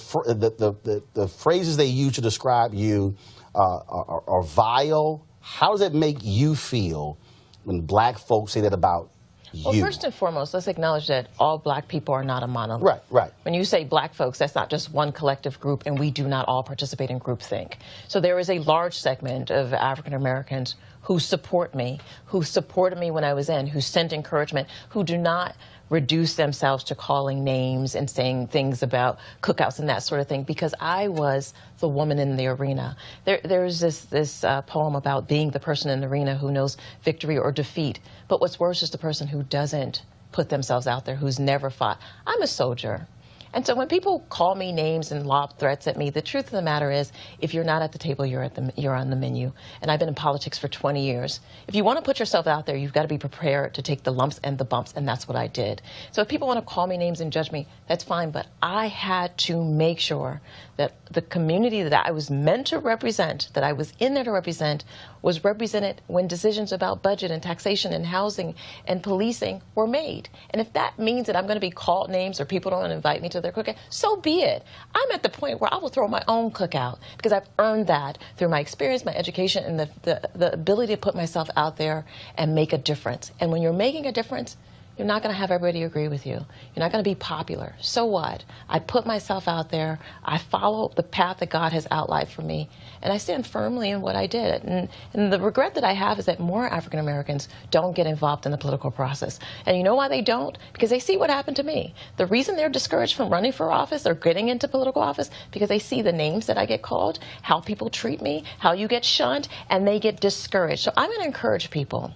phrases they use to describe you are vile. How does it make you feel when black folks say that about you? Well, first and foremost, let's acknowledge that all black people are not a monolith. Right, right. When you say black folks, that's not just one collective group, and we do not all participate in groupthink. So there is a large segment of African Americans who support me, who supported me when I was in, who sent encouragement, who do not reduce themselves to calling names and saying things about cookouts and that sort of thing, because I was the woman in the arena. There's this poem about being the person in the arena who knows victory or defeat, but what's worse is the person who doesn't put themselves out there, who's never fought. I'm a soldier. And so when people call me names and lob threats at me, the truth of the matter is, if you're not at the table, you're on the menu. And I've been in politics for 20 years. If you want to put yourself out there, you've got to be prepared to take the lumps and the bumps, and that's what I did. So if people want to call me names and judge me, that's fine, but I had to make sure that the community that I was meant to represent, that I was in there to represent, was represented when decisions about budget and taxation and housing and policing were made. And if that means that I'm going to be called names or people don't invite me to their cookout, so be it. I'm at the point where I will throw my own cookout because I've earned that through my experience, my education, and the ability to put myself out there and make a difference. And when you're making a difference, you're not going to have everybody agree with you. You're not going to be popular. So what? I put myself out there. I follow the path that God has outlined for me, and I stand firmly in what I did. And the regret that I have is that more African Americans don't get involved in the political process. And you know why they don't? Because they see what happened to me. The reason they're discouraged from running for office or getting into political office, because they see the names that I get called, how people treat me, how you get shunned, and they get discouraged. So I'm going to encourage people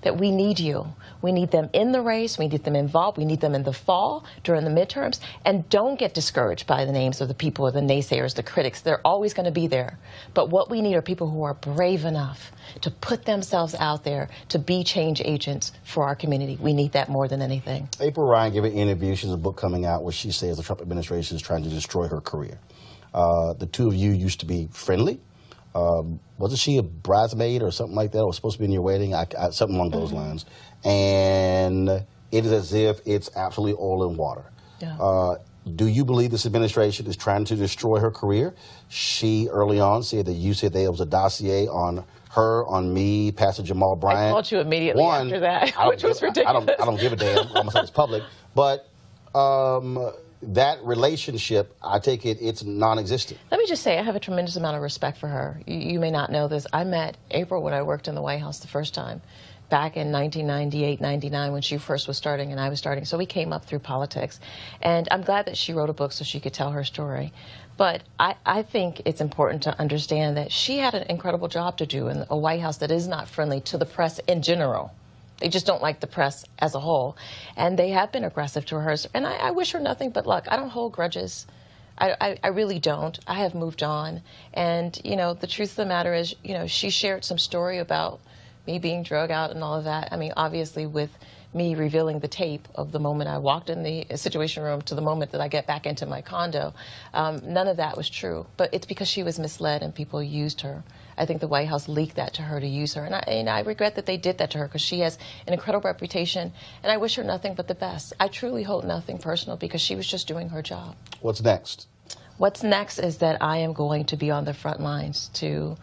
that we need you. We need them in the race. We need them involved. We need them in the fall during the midterms. And don't get discouraged by the names of the people or the naysayers, the critics. They're always going to be there. But what we need are people who are brave enough to put themselves out there to be change agents for our community. We need that more than anything. April Ryan gave an interview. She has a book coming out where she says the Trump administration is trying to destroy her career. The two of you used to be friendly. Wasn't she a bridesmaid or something like that, or was supposed to be in your wedding? Something along those lines. And it is as if it's absolutely oil and water. Yeah. Do you believe this administration is trying to destroy her career? She early on said that you said there was a dossier on her, on me, Pastor Jamal Bryant. I called you immediately after that, which was ridiculous. I don't give a damn. I'm it's public. But that relationship, I take it, it's non-existent. Let me just say, I have a tremendous amount of respect for her. You may not know this. I met April when I worked in the White House the first time, back in 1998, 99, when she first was starting and I was starting. So we came up through politics. And I'm glad that she wrote a book so she could tell her story. But I think it's important to understand that she had an incredible job to do in a White House that is not friendly to the press in general. They just don't like the press as a whole. And they have been aggressive to her. And I wish her nothing but luck. I don't hold grudges. I really don't. I have moved on. And, you know, the truth of the matter is, you know, she shared some story about me being drug out and all of that. I mean, obviously with me revealing the tape of the moment I walked in the Situation Room to the moment that I get back into my condo, none of that was true. But it's because she was misled and people used her. I think the White House leaked that to her to use her. And I regret that they did that to her because she has an incredible reputation. And I wish her nothing but the best. I truly hold nothing personal because she was just doing her job. What's next? What's next is that I am going to be on the front lines to,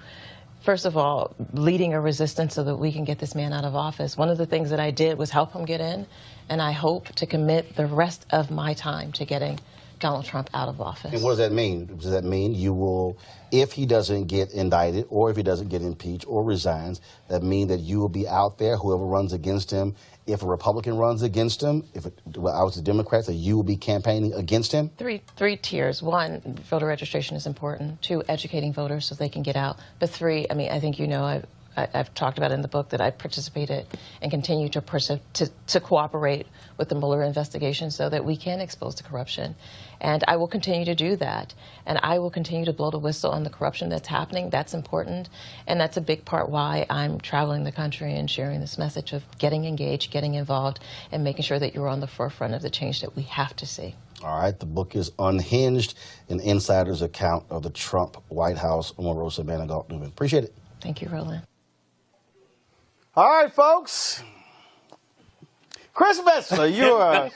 first of all, leading a resistance so that we can get this man out of office. One of the things that I did was help him get in, and I hope to commit the rest of my time to getting Donald Trump out of office. And what does that mean? Does that mean you will, if he doesn't get indicted or if he doesn't get impeached or resigns, that mean that you will be out there, whoever runs against him? If a Republican runs against him, if I was a Democrat, that you will be campaigning against him? Three tiers. One, voter registration is important. Two, educating voters so they can get out. But three, I mean, I think you know, I've talked about in the book that I participated and continue to cooperate with the Mueller investigation so that we can expose the corruption. And I will continue to do that. And I will continue to blow the whistle on the corruption that's happening. That's important. And that's a big part why I'm traveling the country and sharing this message of getting engaged, getting involved, and making sure that you're on the forefront of the change that we have to see. All right, the book is Unhinged, an insider's account of the Trump White House. Omarosa, Manigault, Newman. Appreciate it. Thank you, Roland. All right, folks. Chris Messner, you're a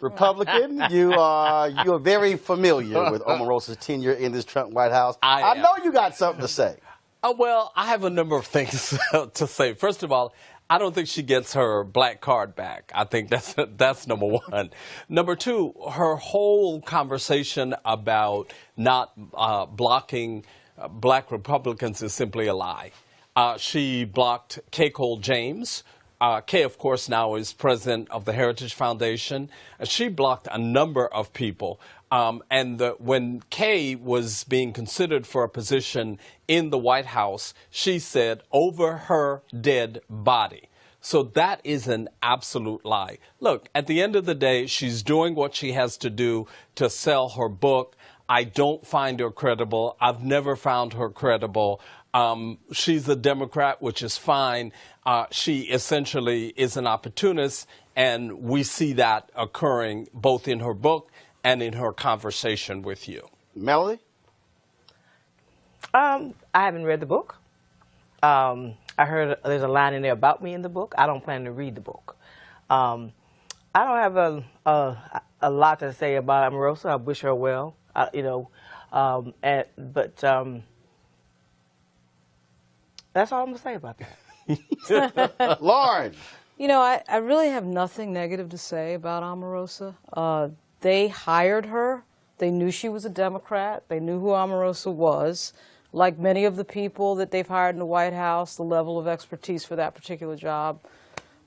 Republican. You are very familiar with Omarosa's tenure in this Trump White House. I know you got something to say. Well, I have a number of things to say. First of all, I don't think she gets her black card back. I think that's number one. Number two, her whole conversation about not blocking black Republicans is simply a lie. She blocked Kay Cole James. Kay, of course, now is president of the Heritage Foundation. She blocked a number of people. When Kay was being considered for a position in the White House, she said, over her dead body. So that is an absolute lie. Look, at the end of the day, she's doing what she has to do to sell her book. I don't find her credible. I've never found her credible. She's a Democrat, which is fine. She essentially is an opportunist, and we see that occurring both in her book and in her conversation with you. Melody? I haven't read the book. I heard there's a line in there about me in the book. I don't plan to read the book. I don't have a lot to say about Omarosa. I wish her well, that's all I'm going to say about that. Lauren? You know, I really have nothing negative to say about Omarosa. They hired her. They knew she was a Democrat. They knew who Omarosa was. Like many of the people that they've hired in the White House, the level of expertise for that particular job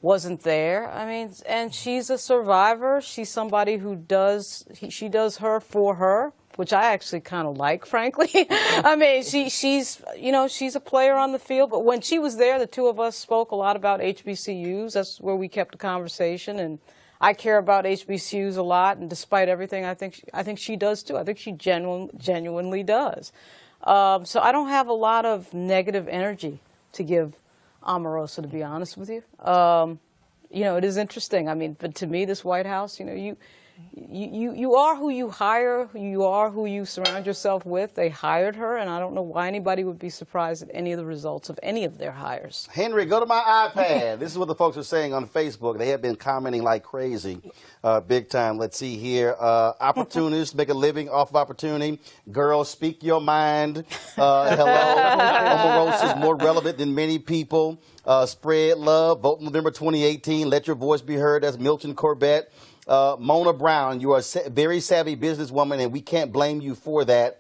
wasn't there. I mean, and she's a survivor. She's somebody who she does her for her, which I actually kind of like, frankly. I mean, she's a player on the field. But when she was there, the two of us spoke a lot about HBCUs. That's where we kept the conversation. And I care about HBCUs a lot. And despite everything, I think she does too. I think she genuinely does. So I don't have a lot of negative energy to give Omarosa, to be honest with you. It is interesting. I mean, but to me, this White House, you are who you hire, you are who you surround yourself with. They hired her, and I don't know why anybody would be surprised at any of the results of any of their hires. Henry, go to my iPad. This is what the folks are saying on Facebook. They have been commenting like crazy, big time. Let's see here. Opportunists make a living off of opportunity. Girls, speak your mind. Hello. Omarosa is more relevant than many people. Spread love. Vote November 2018. Let your voice be heard. That's Milton Corbett. Mona Brown, you are a very savvy businesswoman, and we can't blame you for that.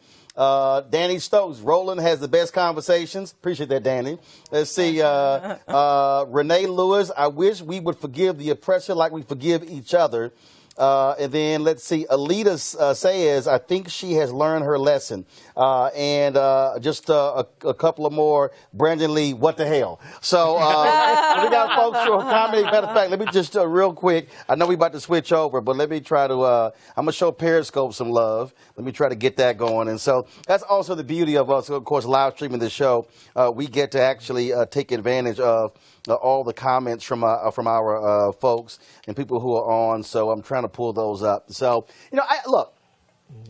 Danny Stokes, Roland has the best conversations. Appreciate that, Danny. Let's see. Renee Lewis, I wish we would forgive the oppressor like we forgive each other. And then let's see. Alita says, I think she has learned her lesson. And just a couple of more. Brandon Lee, what the hell? So we got folks who are commenting. Matter of fact, let me just real quick. I know we're about to switch over, but let me try to. I'm gonna show Periscope some love. Let me try to get that going. And so that's also the beauty of us, of course, live streaming the show. We get to actually take advantage of all the comments from our folks and people who are on. So I'm trying to pull those up. So look,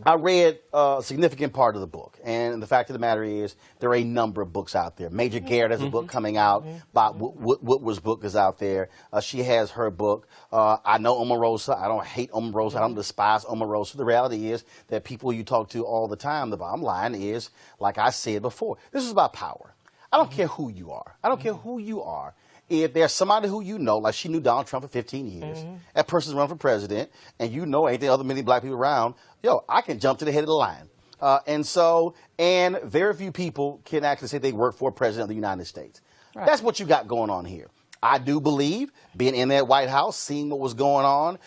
I read a significant part of the book, and the fact of the matter is there are a number of books out there. Major Garrett has a book coming out. Bob Woodward's book is out there. She has her book. I know Omarosa. I don't hate Omarosa. I don't despise Omarosa. The reality is that people you talk to all the time, the bottom line is, like I said before, this is about power. I don't care who you are. I don't care who you are. If there's somebody who you know, like she knew Donald Trump for 15 years, that person's running for president, and you know ain't there other many black people around, yo, I can jump to the head of the line. And very few people can actually say they work for a president of the United States. Right. That's what you got going on here. I do believe, being in that White House, seeing what was going on,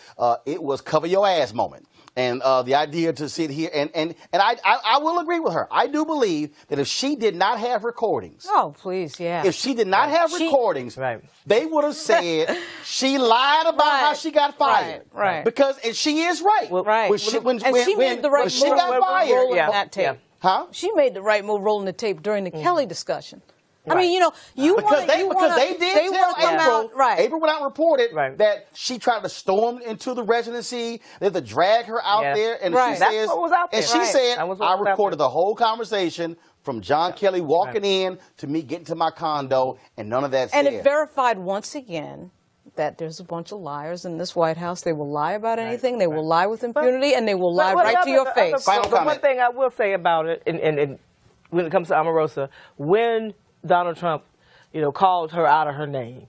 it was cover your ass moment. And the idea to sit here, and I will agree with her. I do believe that if she did not have recordings. Oh, please, yeah. If she did not have recordings, they would have said she lied about how she got fired. Right. Because, and she is right. When she made the right move, she got fired. Rolling that tape. Huh? She made the right move rolling the tape during the Kelly discussion. I mean, you know, because they did tell April. April went out and reported that she tried to storm into the residency. They had to drag her out there, and she says, what was out there. And she said, I recorded the whole conversation from John Kelly walking in to me getting to my condo, and none of that said. And it verified once again that there's a bunch of liars in this White House. They will lie about anything. They will lie with impunity, and they will lie right to your face. The one thing I will say about it, and when it comes to Omarosa, when Donald Trump, called her out of her name,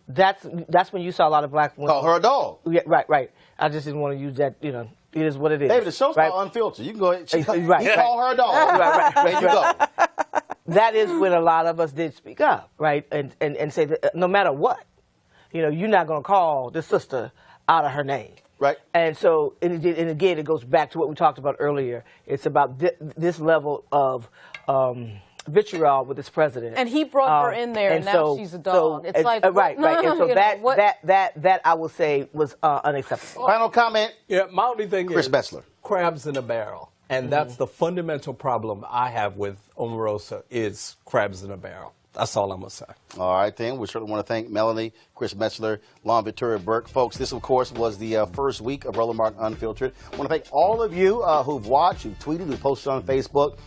that's when you saw a lot of black women call her a dog. Yeah, right. I just didn't want to use that. It is what it is. David, the show's called Unfiltered. You can go ahead. You call her a dog. Right. There you go. That is when a lot of us did speak up, right, and say that no matter what, you're not going to call this sister out of her name. Right. And so, and again, it goes back to what we talked about earlier. It's about this level of vitriol with this president, and he brought her in there, and now she's a dog. It's like right, and so that I will say was unacceptable. Final comment. Yeah, my only thing Chris is Betzler. Crabs in a barrel, and that's the fundamental problem I have with Omarosa is crabs in a barrel. That's all I'm going to say. All right, then. We certainly want to thank Melanie, Chris Metzler, Lon Victoria Burke. Folks, this, of course, was the first week of Roland Martin Unfiltered. I want to thank all of you who've watched, who've tweeted, who've posted on Facebook.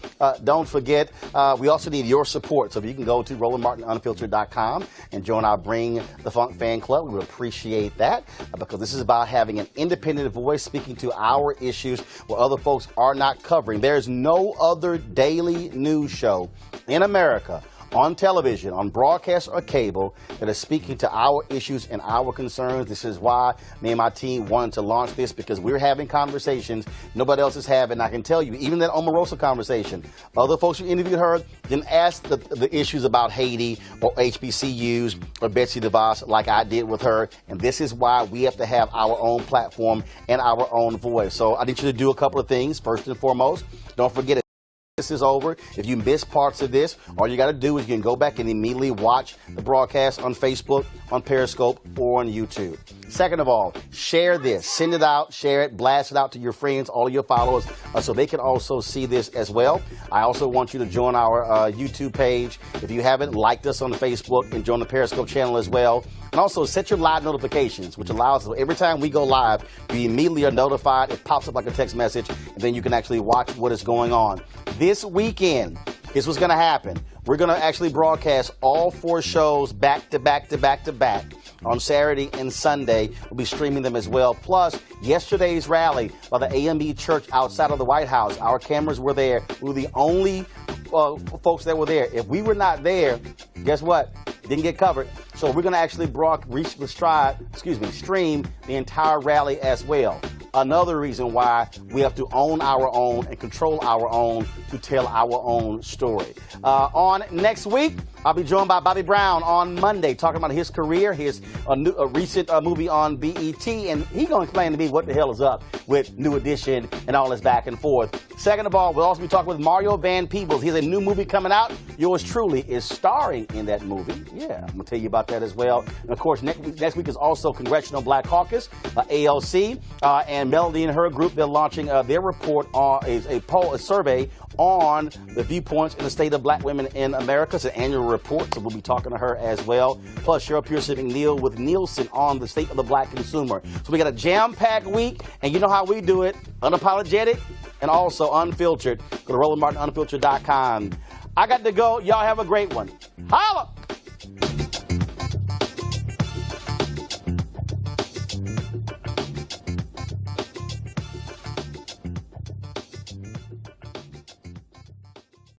Don't forget, we also need your support. So if you can go to RolandMartinUnfiltered.com and join our Bring the Funk fan club, we would appreciate that because this is about having an independent voice speaking to our issues where other folks are not covering. There's no other daily news show in America on television, on broadcast or cable, that is speaking to our issues and our concerns. This is why me and my team wanted to launch this, because we're having conversations nobody else is having. I can tell you, even that Omarosa conversation, other folks who interviewed her didn't ask the issues about Haiti or HBCUs or Betsy DeVos like I did with her. And this is why we have to have our own platform and our own voice. So I need you to do a couple of things. First and foremost, don't forget it. This is over. If you missed parts of this, all you got to do is you can go back and immediately watch the broadcast on Facebook, on Periscope, or on YouTube. Second of all, share this. Send it out, share it, blast it out to your friends, all of your followers, so they can also see this as well. I also want you to join our YouTube page. If you haven't, liked us on Facebook and join the Periscope channel as well. And also set your live notifications, which allows us, every time we go live, you immediately are notified. It pops up like a text message, and then you can actually watch what is going on. This weekend, here's what's going to happen. We're going to actually broadcast all 4 shows back to back to back to back. On Saturday and Sunday, we'll be streaming them as well. Plus, yesterday's rally by the AME Church outside of the White House, our cameras were there. We were the only folks that were there. If we were not there, guess what? Didn't get covered. So we're going to actually stream the entire rally as well. Another reason why we have to own our own and control our own to tell our own story. On next week, I'll be joined by Bobby Brown on Monday, talking about his career, his recent movie on BET, and he's going to explain to me what the hell is up with New Edition and all this back and forth. Second of all, we'll also be talking with Mario Van Peebles. He has a new movie coming out. Yours truly is starring in that movie. Yeah, I'm going to tell you about that as well. And, of course, next week is also Congressional Black Caucus, ALC, and Melody and her group. They're launching their report on a survey on the viewpoints in the state of black women in America. It's an annual report, so we'll be talking to her as well. Plus, Cheryl Pearson McNeil with Nielsen on the state of the black consumer. So we got a jam-packed week, and you know how we do it. Unapologetic, and also Unfiltered. Go to RolandMartinUnfiltered.com. I got to go. Y'all have a great one. Holla!